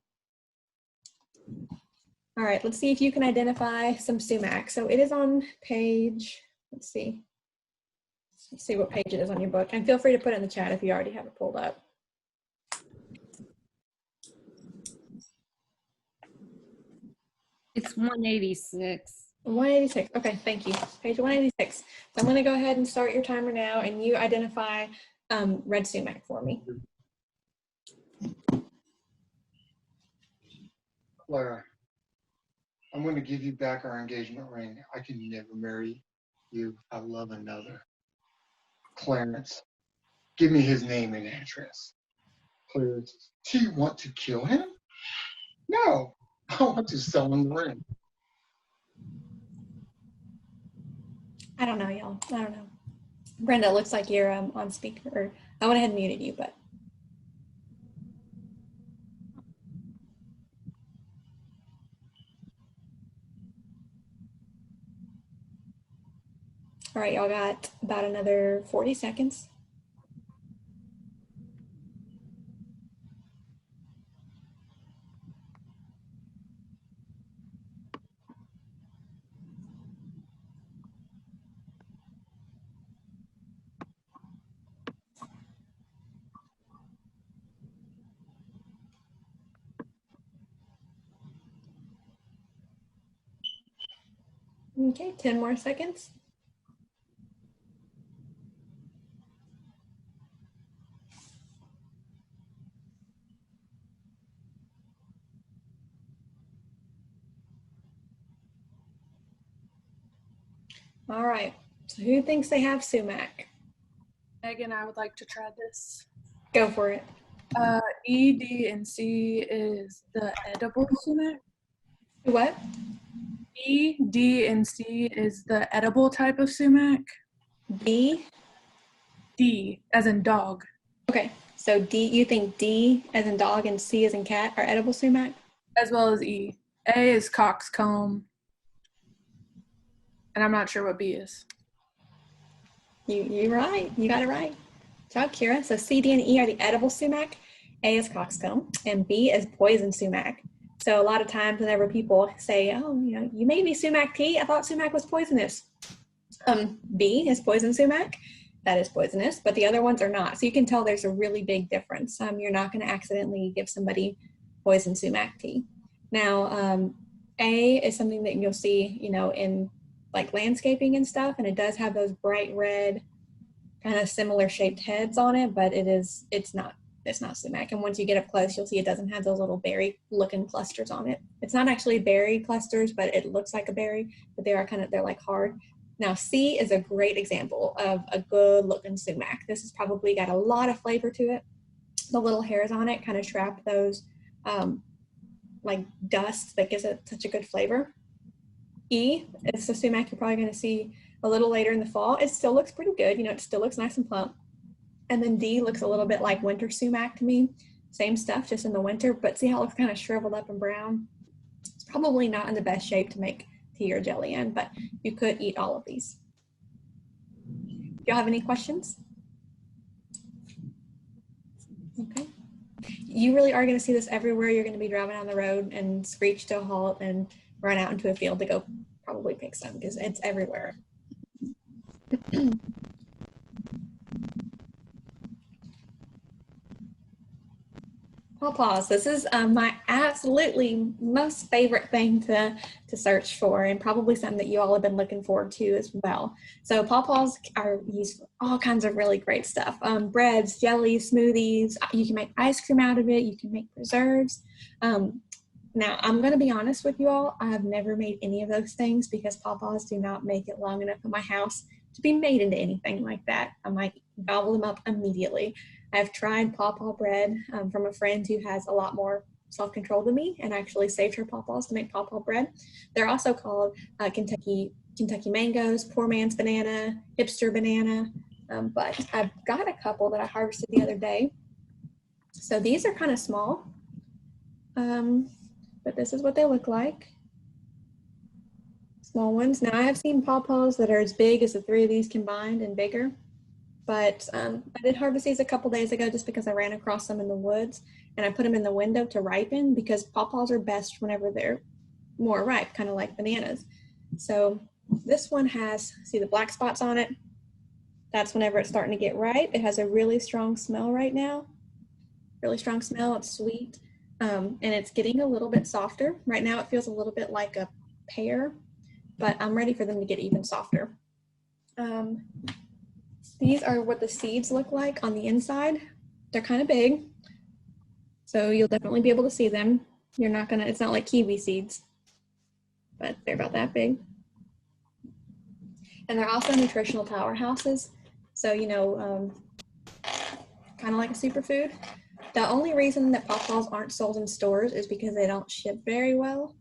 All right, let's see if you can identify some sumac. So it is on page, let's see, Let's see what page it is on your book. And feel free to put it in the chat if you already have it pulled up. It's 186. 186. Okay, thank you. Page 186. So I'm going to go ahead and start your timer now, and you identify red sumac for me. Clara, I'm going to give you back our engagement ring. I can never marry you. I love another. Clarence, give me his name and address. Clarence, do you want to kill him? No, I want to sell him the ring. I don't know, y'all. I don't know. Brenda, it looks like you're on speaker. Or I went ahead and muted you, but. All right, y'all got about another 40 seconds. Okay, 10 more seconds. All right, so who thinks they have sumac? Megan, I would like to try this. Go for it. E, D, and C is the edible sumac. What? E, D, and C is the edible type of sumac. D? D, as in dog. Okay, so D, you think D as in dog and C as in cat are edible sumac? As well as E. A is coxcomb. And I'm not sure what B is. You're right. You got it right. Good job, Kira. So C, D, and E are the edible sumac. A is coxcomb, and B is poison sumac. So a lot of times whenever people say, oh, you made me sumac tea, I thought sumac was poisonous. B is poison sumac. That is poisonous, but the other ones are not. So you can tell there's a really big difference. You're not going to accidentally give somebody poison sumac tea. Now, A is something that you'll see, in like landscaping and stuff, and it does have those bright red, kind of similar shaped heads on it, but it's not sumac. And once you get up close, you'll see it doesn't have those little berry looking clusters on it. It's not actually berry clusters, but it looks like a berry, but they're like hard. Now C is a great example of a good looking sumac. This has probably got a lot of flavor to it. The little hairs on it kind of trap those like dust that gives it such a good flavor. E is the sumac you're probably going to see a little later in the fall. It still looks pretty good. It still looks nice and plump. And then D looks a little bit like winter sumac to me. Same stuff, just in the winter, but see how it looks kind of shriveled up and brown? It's probably not in the best shape to make tea or jelly in, but you could eat all of these. Do y'all have any questions? Okay. You really are going to see this everywhere. You're going to be driving down the road and screech to a halt and run out into a field to go probably pick some because it's everywhere. Pawpaws. This is my absolutely most favorite thing to search for, and probably something that you all have been looking forward to as well. So pawpaws are used for all kinds of really great stuff. Breads, jellies, smoothies. You can make ice cream out of it. You can make preserves. Now, I'm going to be honest with you all. I have never made any of those things because pawpaws do not make it long enough in my house to be made into anything like that. I might gobble them up immediately. I've tried pawpaw bread from a friend who has a lot more self-control than me and actually saved her pawpaws to make pawpaw bread. They're also called Kentucky mangoes, poor man's banana, hipster banana, but I've got a couple that I harvested the other day. So these are kind of small, but this is what they look like. Small ones. Now I have seen pawpaws that are as big as the three of these combined and bigger. But I did harvest these a couple days ago just because I ran across them in the woods, and I put them in the window to ripen because pawpaws are best whenever they're more ripe, kind of like bananas. So this one has, see the black spots on it? that's whenever it's starting to get ripe. It has a really strong smell right now. Really strong smell, it's sweet. And it's getting a little bit softer. Right now it feels a little bit like a pear, but I'm ready for them to get even softer. These are what the seeds look like on the inside. They're kind of big, so you'll definitely be able to see them. It's not like kiwi seeds, but they're about that big. And they're also nutritional powerhouses. So, kind of like a superfood. The only reason that pawpaws aren't sold in stores is because they don't ship very well.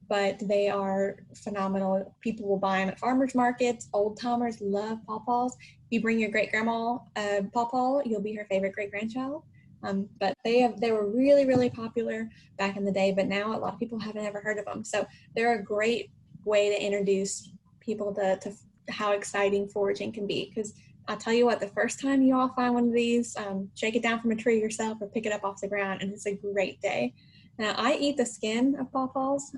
But they are phenomenal. People will buy them at farmers markets. Old timers love pawpaws. If you bring your great grandma a pawpaw, you'll be her favorite great grandchild. But they were really, really popular back in the day, but now a lot of people haven't ever heard of them. So they're a great way to introduce people to how exciting foraging can be. Because I'll tell you what, the first time you all find one of these, shake it down from a tree yourself or pick it up off the ground, and it's a great day. Now, I eat the skin of pawpaws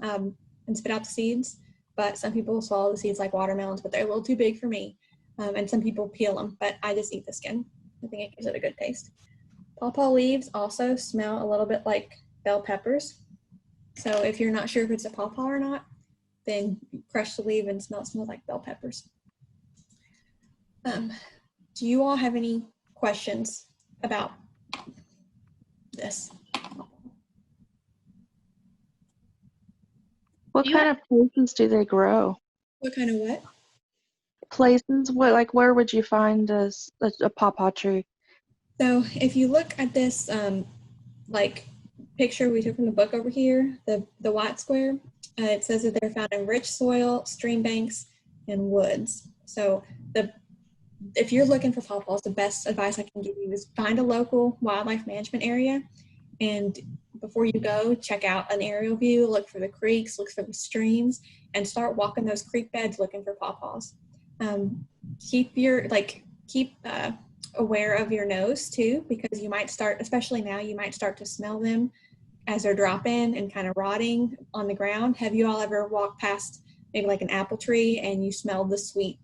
and spit out the seeds, but some people swallow the seeds like watermelons, but they're a little too big for me. And some people peel them, but I just eat the skin. I think it gives it a good taste. Pawpaw leaves also smell a little bit like bell peppers. So if you're not sure if it's a pawpaw or not, then crush the leaf and it smells like bell peppers. Do you all have any questions about this? What kind of places do they grow? What kind of what? Places? Where would you find a pawpaw tree? So if you look at this picture we took from the book over here, the white square, it says that they're found in rich soil, stream banks, and woods. So if you're looking for pawpaws, the best advice I can give you is find a local wildlife management area, and before you go, check out an aerial view, look for the creeks, look for the streams, and start walking those creek beds looking for pawpaws. Keep aware of your nose too, because you might start, especially now, you might start to smell them as they're dropping and kind of rotting on the ground. Have you all ever walked past maybe like an apple tree and you smelled the sweet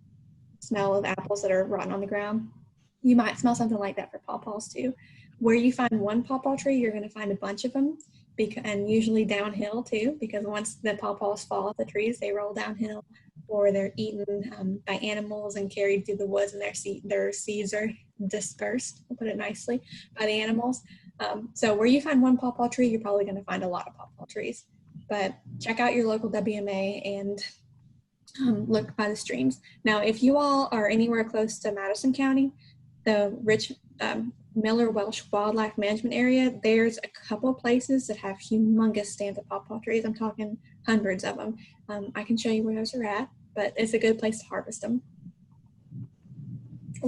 smell of apples that are rotten on the ground? You might smell something like that for pawpaws too. Where you find one pawpaw tree, you're going to find a bunch of them, and usually downhill too, because once the pawpaws fall off the trees, they roll downhill, or they're eaten by animals and carried through the woods, and their seeds are dispersed, I'll put it nicely, by the animals. So where you find one pawpaw tree, you're probably going to find a lot of pawpaw trees. But check out your local WMA and look by the streams. Now, if you all are anywhere close to Madison County, the rich Miller Welsh Wildlife Management Area, there's a couple places that have humongous stands of pawpaw trees. I'm talking hundreds of them. I can show you where those are at, but it's a good place to harvest them.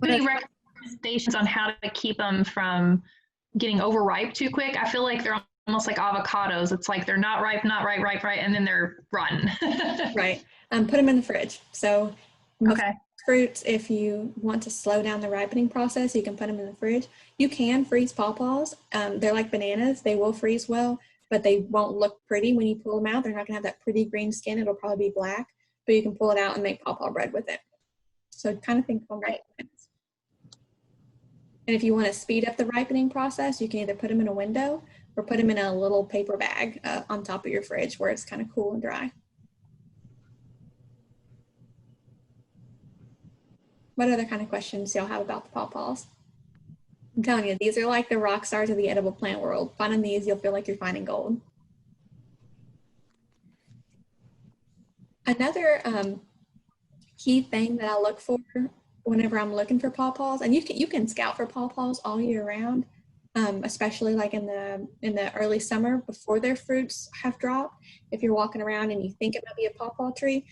Any recommendations on how to keep them from getting overripe too quick? I feel like they're almost like avocados. It's like they're not ripe, and then they're rotten. Right. Put them in the fridge. So okay. Fruits, if you want to slow down the ripening process, you can put them in the fridge. You can freeze pawpaws. They're like bananas. They will freeze well, but they won't look pretty when you pull them out. They're not going to have that pretty green skin. It'll probably be black, but you can pull it out and make pawpaw bread with it. So kind of think of them like bananas. And if you want to speed up the ripening process, you can either put them in a window or put them in a little paper bag on top of your fridge where it's kind of cool and dry. What other kind of questions do y'all have about the pawpaws? I'm telling you, these are like the rock stars of the edible plant world. Finding these, you'll feel like you're finding gold. Another key thing that I look for whenever I'm looking for pawpaws, and you can scout for pawpaws all year round, especially like in the early summer before their fruits have dropped. If you're walking around and you think it might be a pawpaw tree,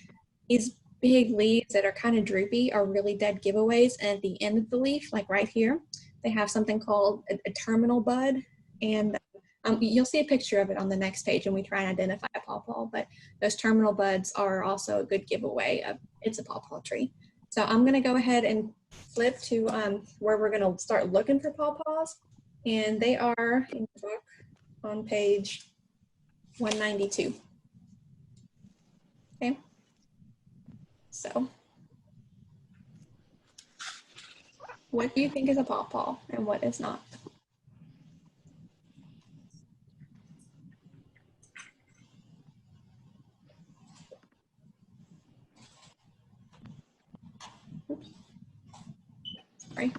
these big leaves that are kind of droopy are really dead giveaways. And at the end of the leaf, like right here, they have something called a terminal bud. And you'll see a picture of it on the next page when we try and identify a pawpaw, but those terminal buds are also a good giveaway of it's a pawpaw tree. So I'm gonna go ahead and flip to where we're gonna start looking for pawpaws. And they are in the book on page 192. Okay. So what do you think is a pawpaw and what is not? Oops. Sorry.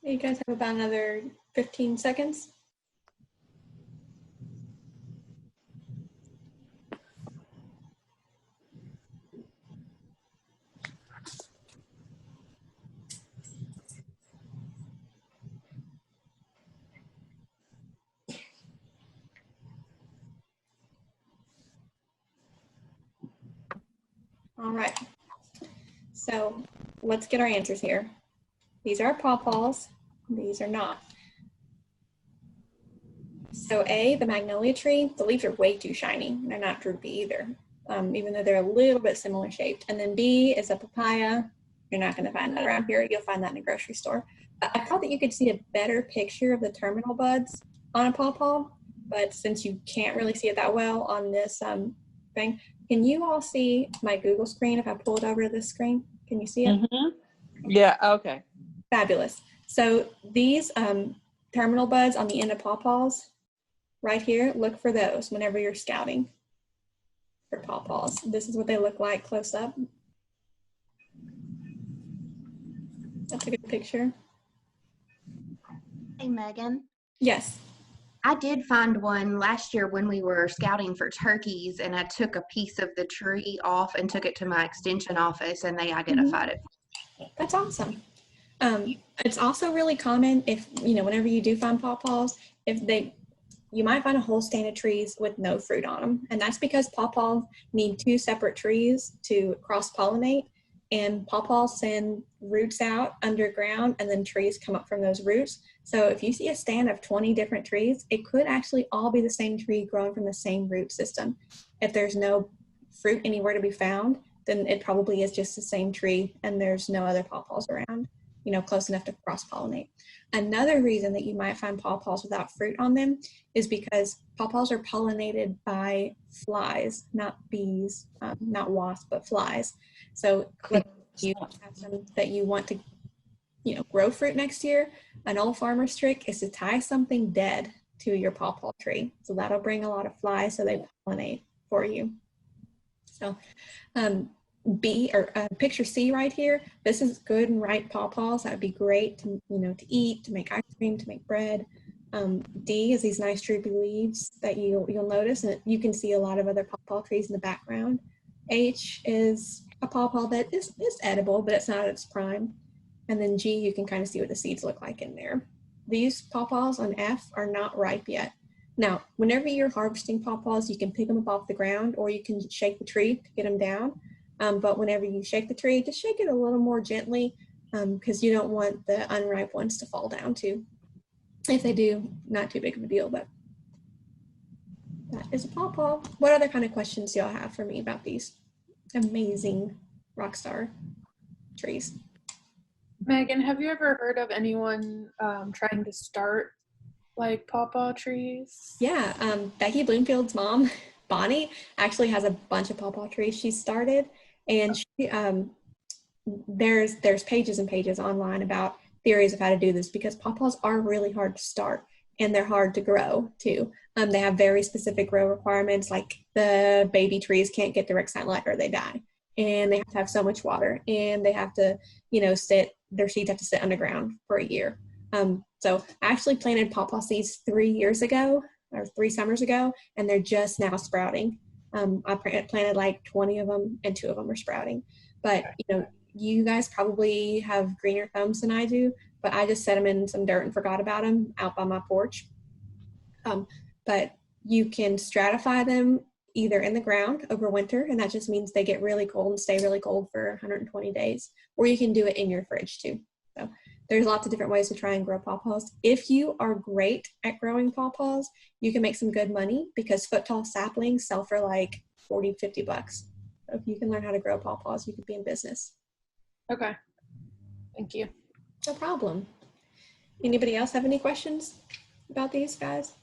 You guys have about another 15 seconds. All right, so let's get our answers here. These are pawpaws, these are not. So A, the magnolia tree, the leaves are way too shiny. They're not droopy either, even though they're a little bit similar shaped. And then B is a papaya. You're not gonna find that around here. You'll find that in a grocery store. I thought that you could see a better picture of the terminal buds on a pawpaw, but since you can't really see it that well on this thing, can you all see my Google screen if I pull it over to this screen? Can you see it? Yeah, okay. Fabulous. So these terminal buds on the end of pawpaws, right here, look for those whenever you're scouting for pawpaws. This is what they look like close up. That's a good picture. Hey, Megan. Yes. I did find one last year when we were scouting for turkeys, and I took a piece of the tree off and took it to my extension office, and they identified it. That's awesome. It's also really common if, whenever you do find pawpaws, you might find a whole stand of trees with no fruit on them. And that's because pawpaws need two separate trees to cross-pollinate. And pawpaws send roots out underground and then trees come up from those roots. So if you see a stand of 20 different trees, it could actually all be the same tree growing from the same root system. If there's no fruit anywhere to be found, then it probably is just the same tree and there's no other pawpaws around, close enough to cross-pollinate. Another reason that you might find pawpaws without fruit on them is because pawpaws are pollinated by flies, not bees, not wasps, but flies. So if you have some that you want to, grow fruit next year, an old farmer's trick is to tie something dead to your pawpaw tree. So that'll bring a lot of flies so they pollinate for you. So picture C right here, this is good and ripe pawpaws. That would be great to, to eat, to make ice cream, to make bread. D is these nice droopy leaves that you'll notice, and you can see a lot of other pawpaw trees in the background. H is a pawpaw that is edible, but it's not at its prime. And then G, you can kind of see what the seeds look like in there. These pawpaws on F are not ripe yet. Now, whenever you're harvesting pawpaws, you can pick them up off the ground or you can shake the tree to get them down. But whenever you shake the tree, just shake it a little more gently because you don't want the unripe ones to fall down too. If they do, not too big of a deal, but that is a pawpaw. What other kind of questions do y'all have for me about these amazing rockstar trees? Megan, have you ever heard of anyone trying to start like pawpaw trees? Yeah, Becky Bloomfield's mom, Bonnie, actually has a bunch of pawpaw trees she started, and she, there's pages and pages online about theories of how to do this because pawpaws are really hard to start and they're hard to grow too. They have very specific grow requirements, like the baby trees can't get direct sunlight or they die, and they have to have so much water, and they have to, their seeds have to sit underground for a year. So I actually planted pawpaw seeds 3 years ago or 3 summers ago, and they're just now sprouting. I planted like 20 of them and 2 of them are sprouting. But, you guys probably have greener thumbs than I do, but I just set them in some dirt and forgot about them out by my porch. But You can stratify them either in the ground over winter, and that just means they get really cold and stay really cold for 120 days, or you can do it in your fridge too. So there's lots of different ways to try and grow pawpaws. If you are great at growing pawpaws, you can make some good money because foot tall saplings sell for like 40, 50 bucks. So if you can learn how to grow pawpaws, you could be in business. Okay. Thank you. No problem. Anybody else have any questions about these guys?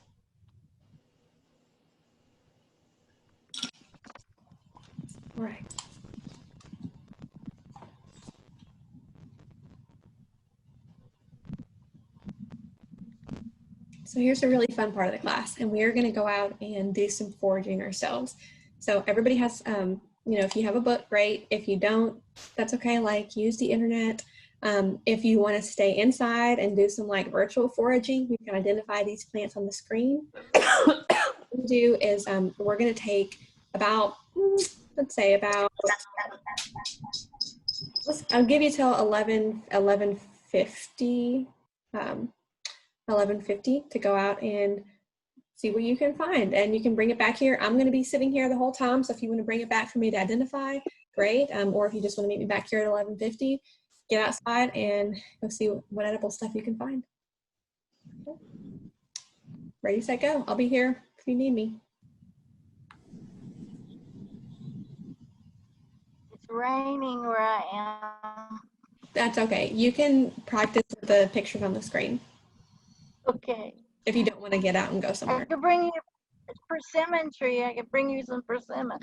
All right. So here's a really fun part of the class, and we are going to go out and do some foraging ourselves. So everybody has, if you have a book, great. If you don't, that's okay. Like, use the internet. If you want to stay inside and do some like virtual foraging, you can identify these plants on the screen. What we do is we're going to take about, I'll give you till 11:50 to go out and see what you can find, and you can bring it back here. I'm going to be sitting here the whole time, so if you want to bring it back for me to identify, great. Or if you just want to meet me back here at 11:50, get outside and go see what edible stuff you can find. Ready, set, go. I'll be here if you need me. It's raining where I am. That's okay. You can practice with the pictures on the screen Okay. if you don't want to get out and go I somewhere. could bring you a persimmon tree. I could bring you some persimmon.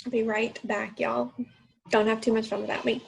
I'll be right back, y'all. Don't have too much fun without me.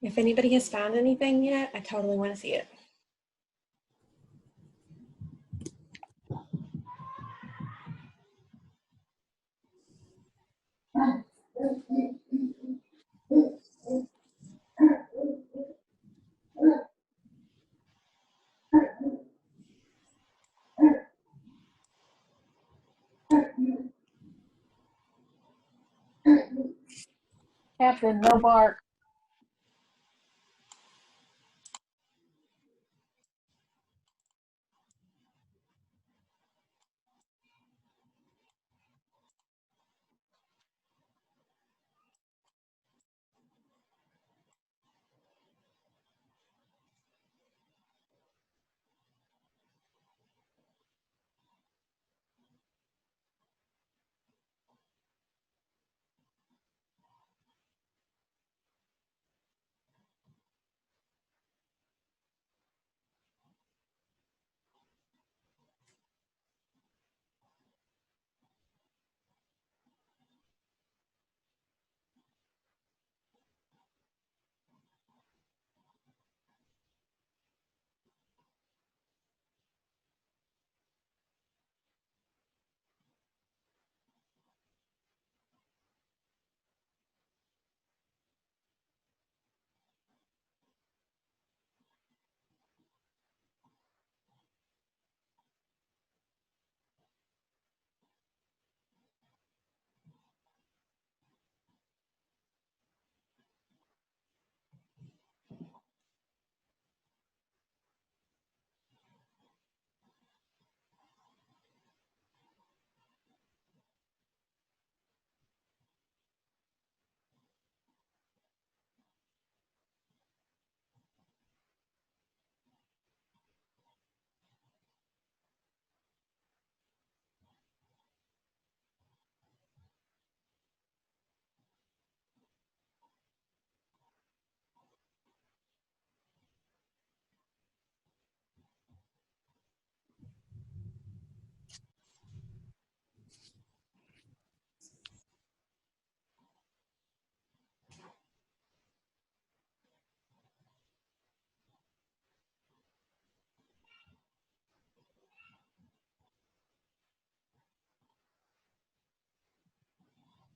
If anybody has found anything yet, I totally want to see it. Captain, no bark.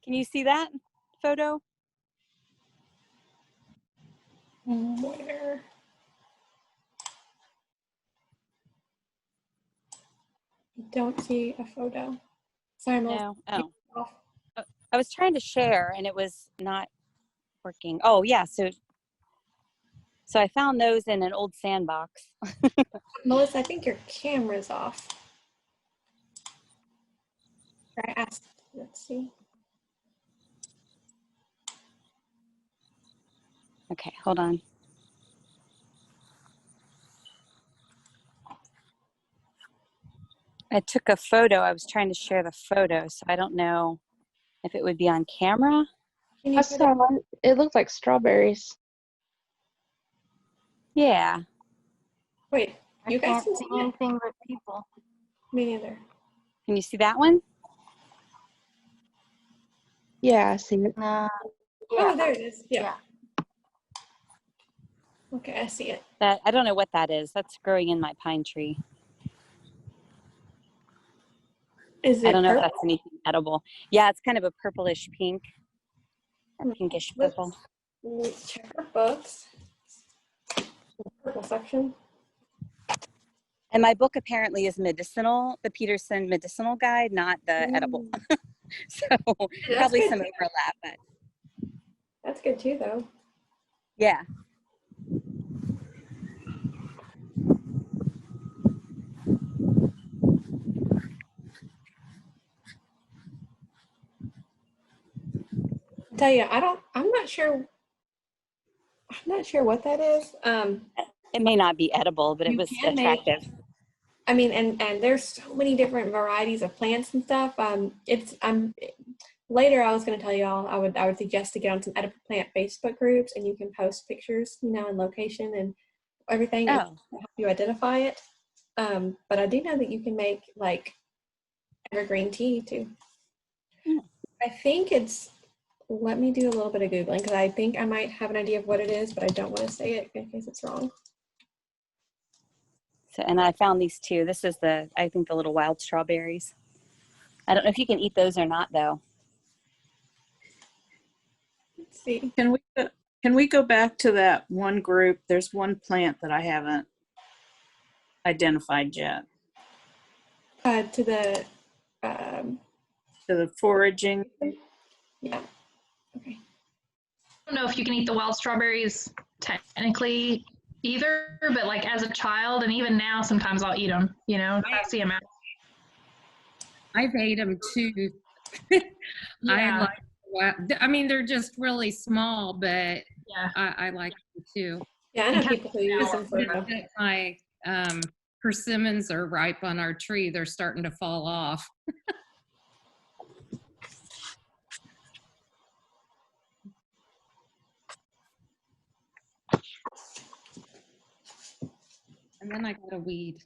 Can you see that photo? Where? I don't see a photo. Sorry, Melissa. No. Oh. I was trying to share and it was not working. Oh yeah, so I found those in an old sandbox. Melissa, I think your camera's off. I asked, let's see. Okay, hold on. I took a photo. I was trying to share the photo, so I don't know if it would be on camera. I saw one. It looked like strawberries. Yeah. Wait, I can't see anything but people. Me neither. Can you see that one? Yeah, I see it. Oh, there it is. Yeah. Okay, I see it. That I don't know what that is. That's growing in my pine tree. Is I it don't know purple? if that's anything edible. Yeah, it's kind of a purplish pink, or pinkish purple. Let's check our books. Purple section. And my book apparently is medicinal, the Peterson medicinal guide, not the edible. So probably some overlap, but that's good too, though. yeah. I tell you, I'm not sure what that is. It may not be edible, but it was attractive. I mean, and there's so many different varieties of plants and stuff. Later I was going to tell y'all I would suggest to get on some edible plant Facebook groups, and you can post pictures, and location and everything and help you identify it. But I do know that you can make like evergreen tea too. I think it's let me do a little bit of Googling because I think I might have an idea of what it is, but I don't want to say it in case it's wrong. So, and I found these two. This is I think the little wild strawberries. I don't know if you can eat those or not, though. Let's see. Can we go back to that one group? There's one plant that I haven't identified yet. To the foraging. Yeah. Okay. I don't know if you can eat the wild strawberries technically either, but like as a child and even now, sometimes I'll eat them, you know, I see them out. I've ate them too. Yeah. I mean, they're just really small, but yeah, I like them too. Yeah, I know people who use them for my persimmons are ripe on our tree. They're starting to fall off. And then I got a weed.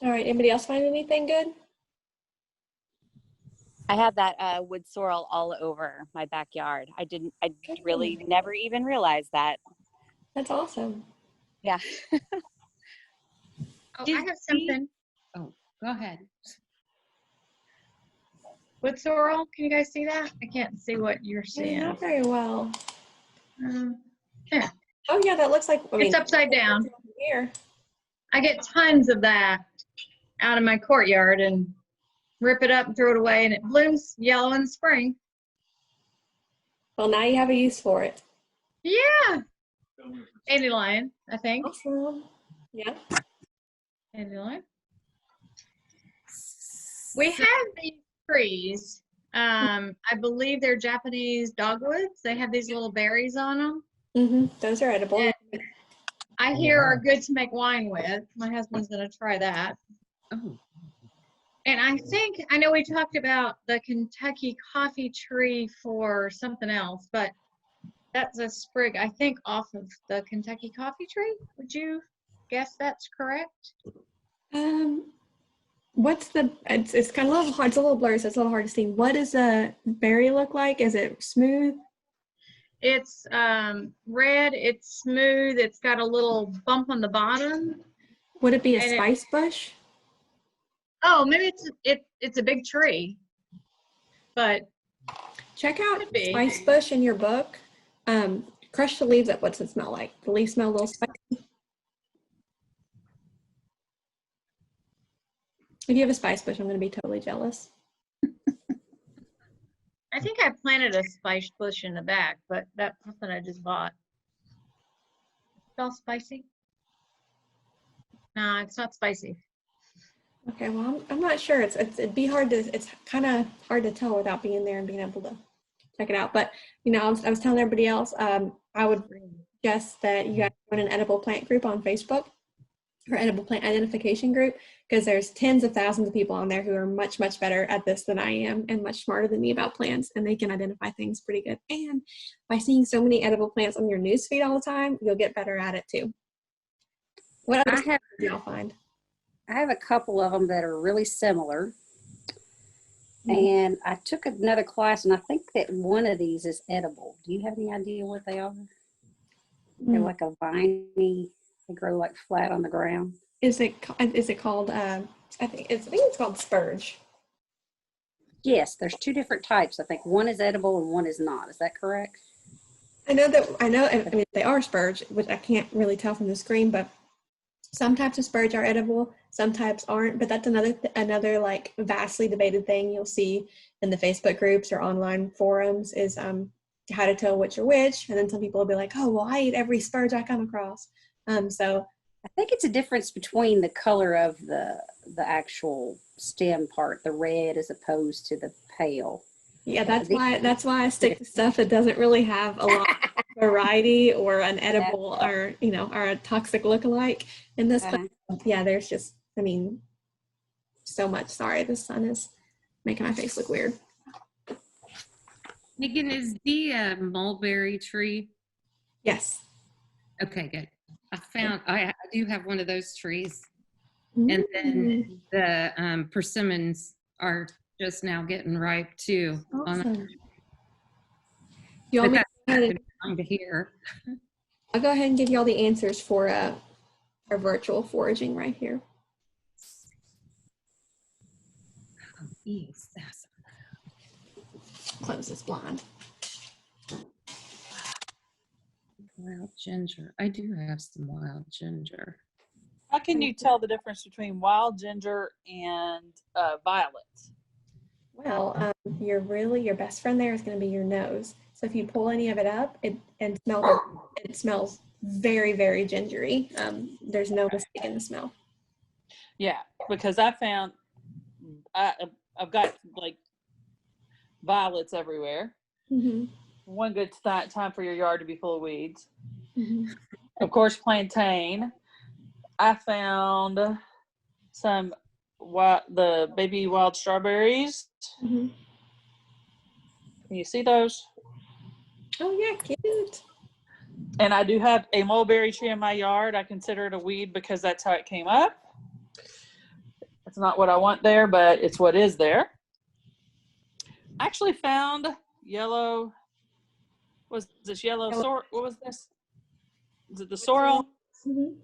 All right, anybody else find anything good? I have that wood sorrel all over my backyard. I really never even realized that. That's awesome. Yeah. Oh, I have something. Oh, go ahead. Wood sorrel, can you guys see that? I can't see what you're seeing. Not very well. Yeah. Oh yeah, that looks like, It's upside down. Here. I get tons of that out of my courtyard and rip it up and throw it away, and it blooms yellow in the spring. Well, now you have a use for it. Yeah. Dandelion, I think. Awesome. Yeah. Dandelion. We have these trees. I believe they're Japanese dogwoods. They have these little berries on them. Mm-hmm. Those are edible. And I hear are good to make wine with. My husband's going to try that. Oh. And I know we talked about the Kentucky coffee tree for something else, but that's a sprig, I think, off of the Kentucky coffee tree. Would you guess that's correct? What's it's kind of a little hard. It's a little blurry, so it's a little hard to see. What does a berry look like? Is it smooth? It's red, it's smooth, it's got a little bump on the bottom. Would it be a spice bush? Oh, maybe it's a big tree, but check out spice bush in your book. Crush the leaves up. What's it smell like? The leaves smell a little spicy. If you have a spice bush, I'm going to be totally jealous. I think I planted a spice bush in the back, but that's something I just bought. It's all spicy? No, it's not spicy. Okay, well, I'm not sure. It'd be hard to. It's kind of hard to tell without being there and being able to check it out. But you know, I was telling everybody else. I would suggest that you guys join an edible plant group on Facebook, or edible plant identification group, because there's tens of thousands of people on there who are much better at this than I am, and much smarter than me about plants, and they can identify things pretty good. And by seeing so many edible plants on your newsfeed all the time, you'll get better at it too. What other stuff do y'all find? I have a couple of them that are really similar. And I took another class, and I think that one of these is edible. Do you have any idea what they are? They're like a viney. They grow like flat on the ground. Is it called? I think it's called spurge. Yes, there's two different types. I think one is edible and one is not. Is that correct? I mean, they are spurge, which I can't really tell from the screen, but some types of spurge are edible, some types aren't. But that's another like vastly debated thing you'll see in the Facebook groups or online forums is how to tell which are which. And then some people will be like, oh, well, I eat every spurge I come across. So I think it's a difference between the color of the actual stem part, the red as opposed to the pale. Yeah, that's why I stick to stuff that doesn't really have a lot of variety or an edible or or a toxic lookalike in this. But yeah, there's just, I mean, so much. Sorry, the sun is making my face look weird. Megan, is the mulberry tree? Yes. Okay, good. I do have one of those trees. And then the persimmons are just now getting ripe too. Awesome. You want me to go ahead and to hear. I'll go ahead and give you all the answers for our virtual foraging right here. Close this blind. Wild ginger. I do have some wild ginger. How can you tell the difference between wild ginger and violet? Well, your best friend there is going to be your nose. So if you pull any of it up and smell it, it smells very, very gingery. There's no mistake in the smell. Yeah, because I found I've got like violets everywhere. Mm-hmm. One good time for your yard to be full of weeds. Mm-hmm. Of course, plantain. I found some the baby wild strawberries. Mm-hmm. Can you see those? Oh yeah, cute. And I do have a mulberry tree in my yard. I consider it a weed because that's how it came up. It's not what I want there, but it's what is there. I actually found yellow. Was this yellow sorrel? What was this? Is it the sorrel? Mm-hmm.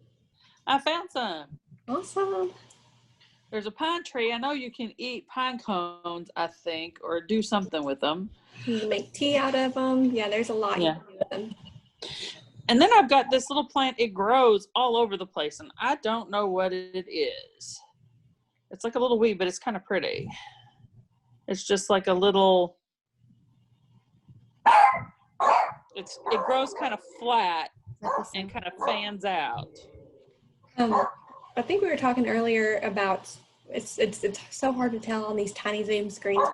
I found some. Awesome. There's a pine tree. I know you can eat pine cones, I think, or do something with them. You can make tea out of them. Yeah, there's a lot you can do with them. And then I've got this little plant. It grows all over the place, and I don't know what it is. It's like a little weed, but it's kind of pretty. It's just like a little. It grows kind of flat and kind of fans out. I think we were talking earlier about it's so hard to tell on these tiny Zoom screens.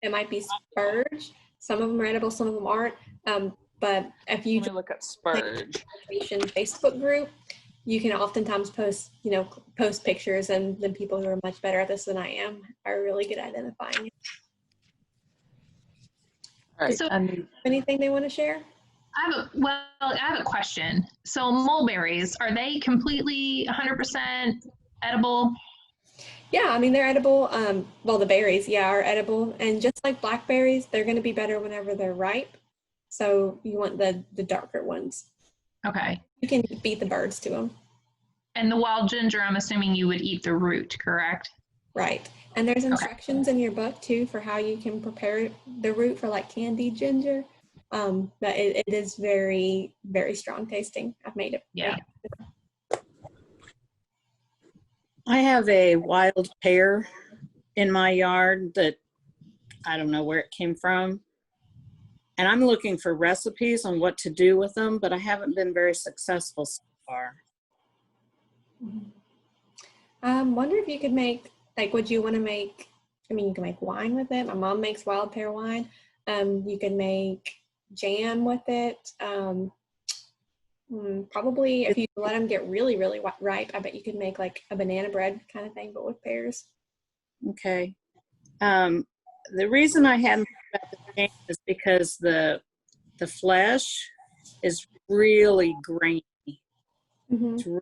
It might be spurge. Some of them are edible, some of them aren't. But if you look up spurge Facebook group, you can oftentimes post pictures, and then people who are much better at this than I am are really good at identifying it. All right. So, anything they want to share? I have a question. So mulberries, are they completely 100% edible? Yeah, I mean, they're edible. Well, the berries, are edible. And just like blackberries, they're going to be better whenever they're ripe. So you want the darker ones. Okay. You can beat the birds to them. And the wild ginger, I'm assuming you would eat the root, correct? Right. And there's instructions in your book, too, for how you can prepare the root for like candied ginger. But it is very, very strong tasting. I've made it. Yeah. I have a wild pear in my yard that I don't know where it came from. And I'm looking for recipes on what to do with them, but I haven't been very successful so far. Wonder if you could make, would you want to make, you can make wine with it. My mom makes wild pear wine. You can make jam with it. Probably if you let them get really, really ripe, I bet you could make like a banana bread kind of thing, but with pears. Okay. The reason I hadn't thought about the jam is because the flesh is really grainy. Mm-hmm.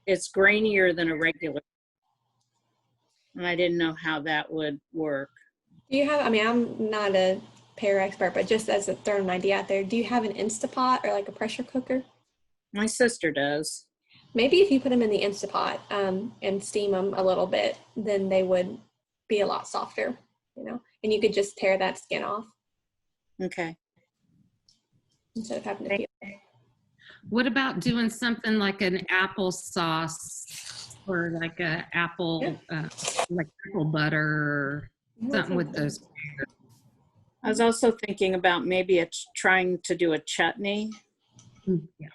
It's grainier than a regular. And I didn't know how that would work. Do you have, I'm not a pear expert, but just as a throwing an idea out there, do you have an Instapot or like a pressure cooker? My sister does. Maybe if you put them in the Instapot and steam them a little bit, then they would be a lot softer, and you could just tear that skin off. Okay. Instead of having to peel. What about doing something like an apple sauce or like a apple, like apple butter or something with those? I was also thinking about maybe trying to do a chutney. Yeah.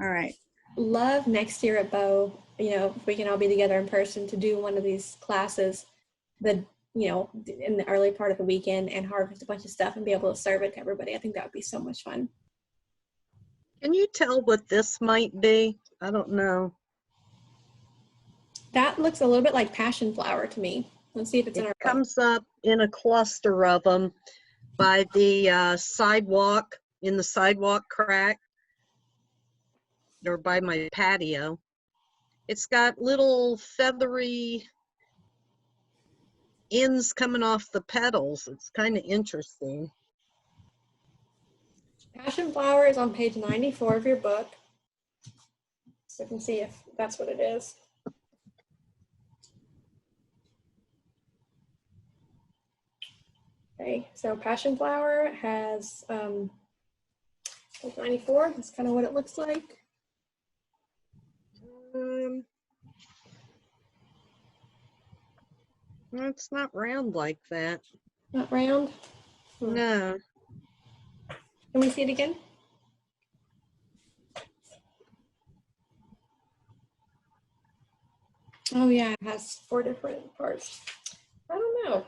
All right. Love next year at Bo, if we can all be together in person to do one of these classes in the early part of the weekend and harvest a bunch of stuff and be able to serve it to everybody. I think that would be so much fun. Can you tell what this might be? I don't know. That looks a little bit like passion flower to me. Let's see if it's in our It comes up in a cluster of them by the sidewalk, in the sidewalk crack, or by my patio. It's got little feathery ends coming off the petals. It's kind of interesting. Passion flower is on page 94 of your book. So you can see if that's what it is. Okay, so passion flower has page 94. That's kind of what it looks like. It's not round like that. Not round? No. Can we see it again? Oh yeah, it has 4 different parts. I don't know.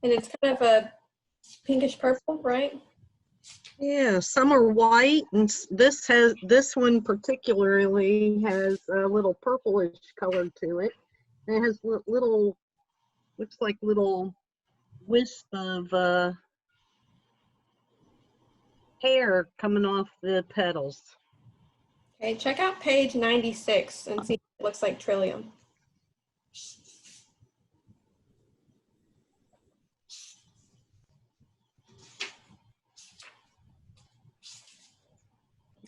And it's kind of a pinkish purple, right? Yeah, some are white, and this one particularly has a little purplish color to it. And it has little, looks like little wisp of hair coming off the petals. Okay, check out page 96 and see if it looks like Trillium.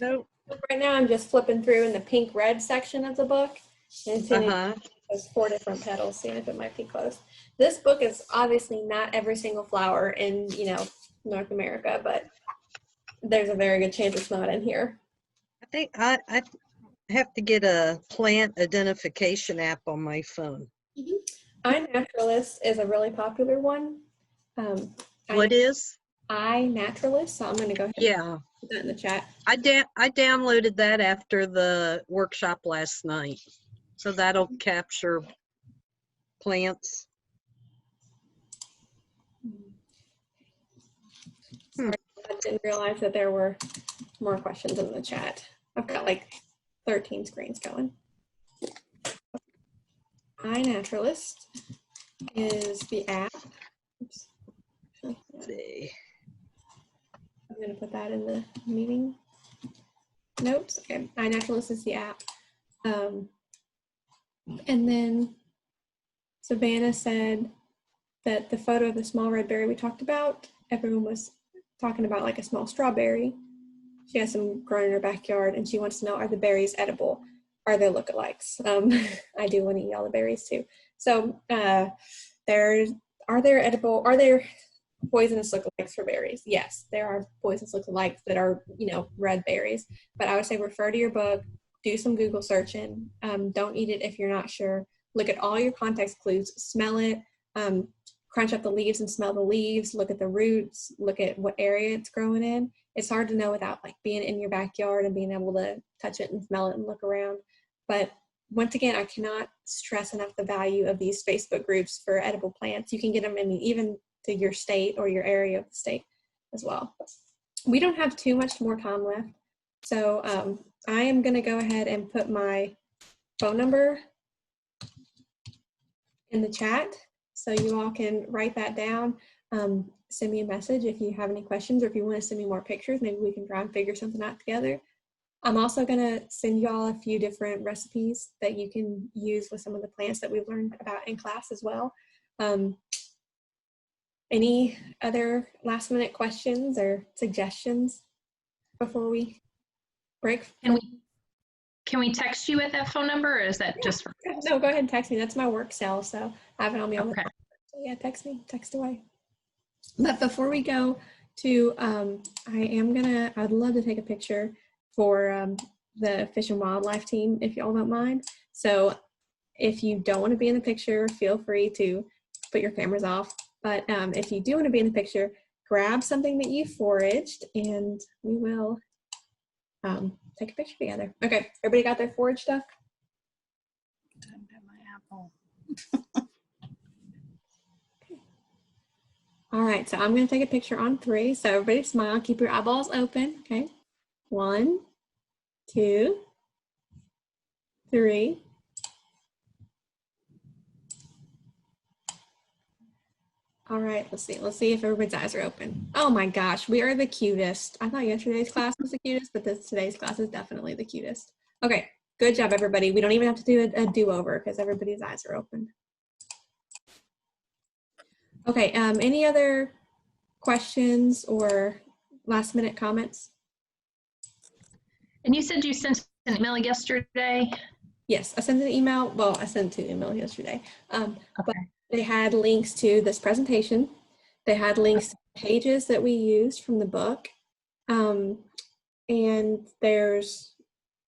Nope. Right now I'm just flipping through in the pink red section of the book and seeing there's 4 different petals, seeing if it might be close. This book is obviously not every single flower in, North America, but there's a very good chance it's not in here. I think I have to get a plant identification app on my phone. iNaturalist is a really popular one. What is? iNaturalist, so I'm going to go ahead and put that in the chat. I downloaded that after the workshop last night, so that'll capture plants. Sorry, I didn't realize that there were more questions in the chat. I've got like 13 screens going. iNaturalist is the app. Oops. Let's see. I'm going to put that in the meeting notes. Okay, iNaturalist is the app. And then Savannah said that the photo of the small red berry we talked about, everyone was talking about like a small strawberry. She has some grown in her backyard and she wants to know, are the berries edible? Are they lookalikes? I do want to eat all the berries too. So are there poisonous lookalikes for berries? Yes, there are poisonous lookalikes that are, red berries, but I would say refer to your book, do some Google searching. Don't eat it if you're not sure. Look at all your context clues, smell it, crunch up the leaves and smell the leaves, look at the roots, look at what area it's growing in. It's hard to know without like being in your backyard and being able to touch it and smell it and look around. But once again, I cannot stress enough the value of these Facebook groups for edible plants. You can get them in even to your state or your area of the state as well. We don't have too much more time left. So I am going to go ahead and put my phone number in the chat so you all can write that down. Send me a message if you have any questions, or if you want to send me more pictures, maybe we can try and figure something out together. I'm also going to send you all a few different recipes that you can use with some of the plants that we've learned about in class as well. Any other last minute questions or suggestions before we break? Can we text you at that phone number, or is that just for? No, go ahead and text me. That's my work cell, so I have it on me on the phone. So yeah, text me, text away. But before we go to, I'd love to take a picture for the Fish and Wildlife team, if y'all don't mind. So if you don't want to be in the picture, feel free to put your cameras off. But if you do want to be in the picture, grab something that you foraged and we will take a picture together. Okay, everybody got their forage stuff? All right, so I'm going to take a picture on 3. So everybody smile, keep your eyeballs open. Okay, 1, 2, 3. All right, let's see. Let's see if everybody's eyes are open. Oh my gosh, we are the cutest. I thought yesterday's class was the cutest, but today's class is definitely the cutest. Okay, good job, everybody. We don't even have to do a do-over because everybody's eyes are open. Okay, any other questions or last minute comments? And you said you sent an email yesterday? Yes, I sent an email. Well, I sent 2 emails yesterday. But they had links to this presentation. They had links to pages that we used from the book. And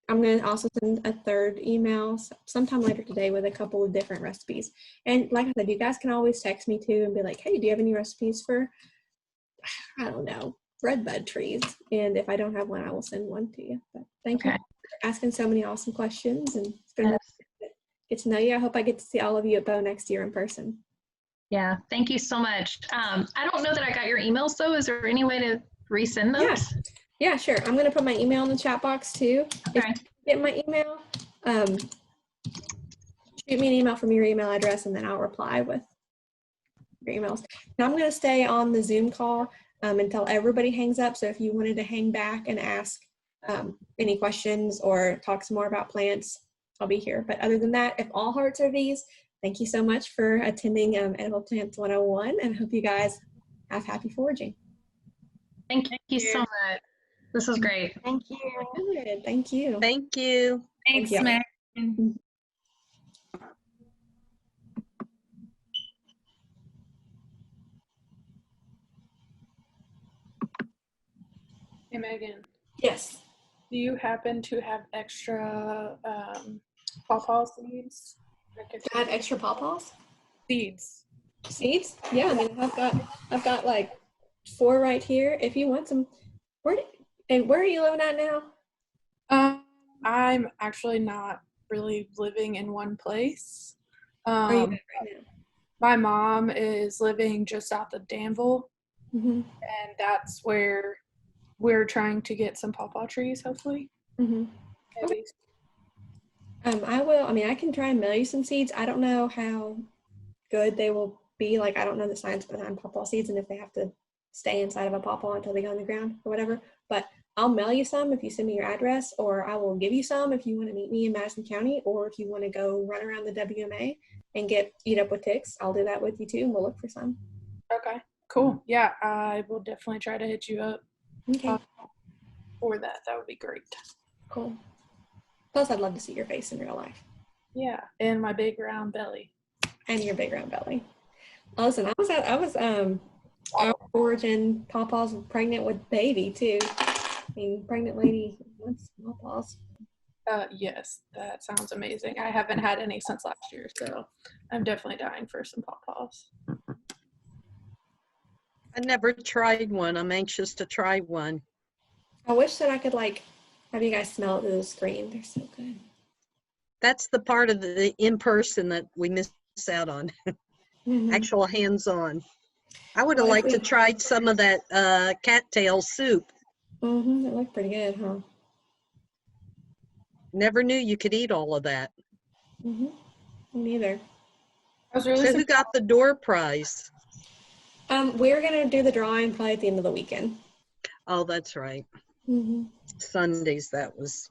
I'm going to also send a 3rd email sometime later today with a couple of different recipes. And like I said, you guys can always text me too and be like, hey, do you have any recipes for, I don't know, redbud trees? And if I don't have one, I will send one to you. But thank you for asking so many awesome questions, and it's been really good to get to know you. I hope I get to see all of you at Bow next year in person. Yeah, thank you so much. I don't know that I got your emails though. Is there any way to resend those? Yeah, sure. I'm going to put my email in the chat box too. Okay. If you get my email, shoot me an email from your email address and then I'll reply with your emails. Now I'm going to stay on the Zoom call until everybody hangs up. So if you wanted to hang back and ask any questions or talk some more about plants, I'll be here. But other than that, if all hearts are these, thank you so much for attending Edible Plants 101, and I hope you guys have happy foraging. Thank you so much. This was great. Thank you. Good. Thank you. Thank you. Thanks, you. Megan. Hey, Megan. Yes. Do you happen to have extra pawpaw seeds? Add extra pawpaws? Seeds. Seeds? Yeah, I mean, I've got like 4 right here. If you want some, where are you living at now? I'm actually not really living in one place. Where are you at right now? My mom is living just south of Danville, Mm-hmm. and that's where we're trying to get some pawpaw trees, hopefully. Mm-hmm. Maybe. I can try and mail you some seeds. I don't know how good they will be. Like, I don't know the science behind pawpaw seeds and if they have to stay inside of a pawpaw until they go in the ground or whatever. But I'll mail you some if you send me your address, or I will give you some if you want to meet me in Madison County, or if you want to go run around the WMA and eat up with ticks. I'll do that with you too, and we'll look for some. Okay, cool. Yeah, I will definitely try to hit you up for that. That would be great. Cool. Plus, I'd love to see your face in real life. Yeah, and my big round belly. And your big round belly. Listen, I was foraging pawpaws pregnant with baby too. I mean, pregnant lady wants pawpaws. Yes, that sounds amazing. I haven't had any since last year, so I'm definitely dying for some pawpaws. I never tried one. I'm anxious to try one. I wish that I could have you guys smell it through the screen. They're so good. That's the part of the in-person that we miss out on. Mm-hmm. Actual hands-on. I would have liked to try some of that cattail soup. Mm-hmm. It looked pretty good, huh? Never knew you could eat all of that. Mm-hmm. Me neither. So who got the door prize? We're gonna do the drawing probably at the end of the weekend. Oh, that's right. Mm-hmm. Sundays, that was.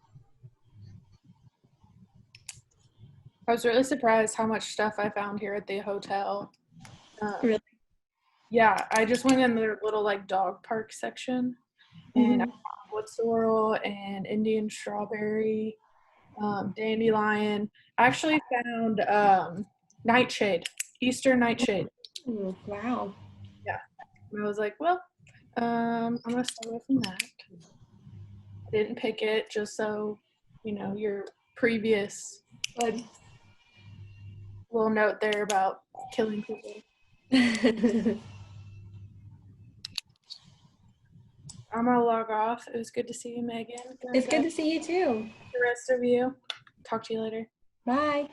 I was really surprised how much stuff I found here at the hotel. Really? Yeah, I just went in their little dog park section, and I found wood sorrel and Indian strawberry, dandelion. I actually found nightshade, Easter nightshade. Oh, wow. Yeah, and I was like, well, I'm gonna stay away from that. I didn't pick it just so your previous little note there about killing people. I'm gonna log off. It was good to see you, Megan. It's good to see you too. The rest of you. Talk to you later. Bye.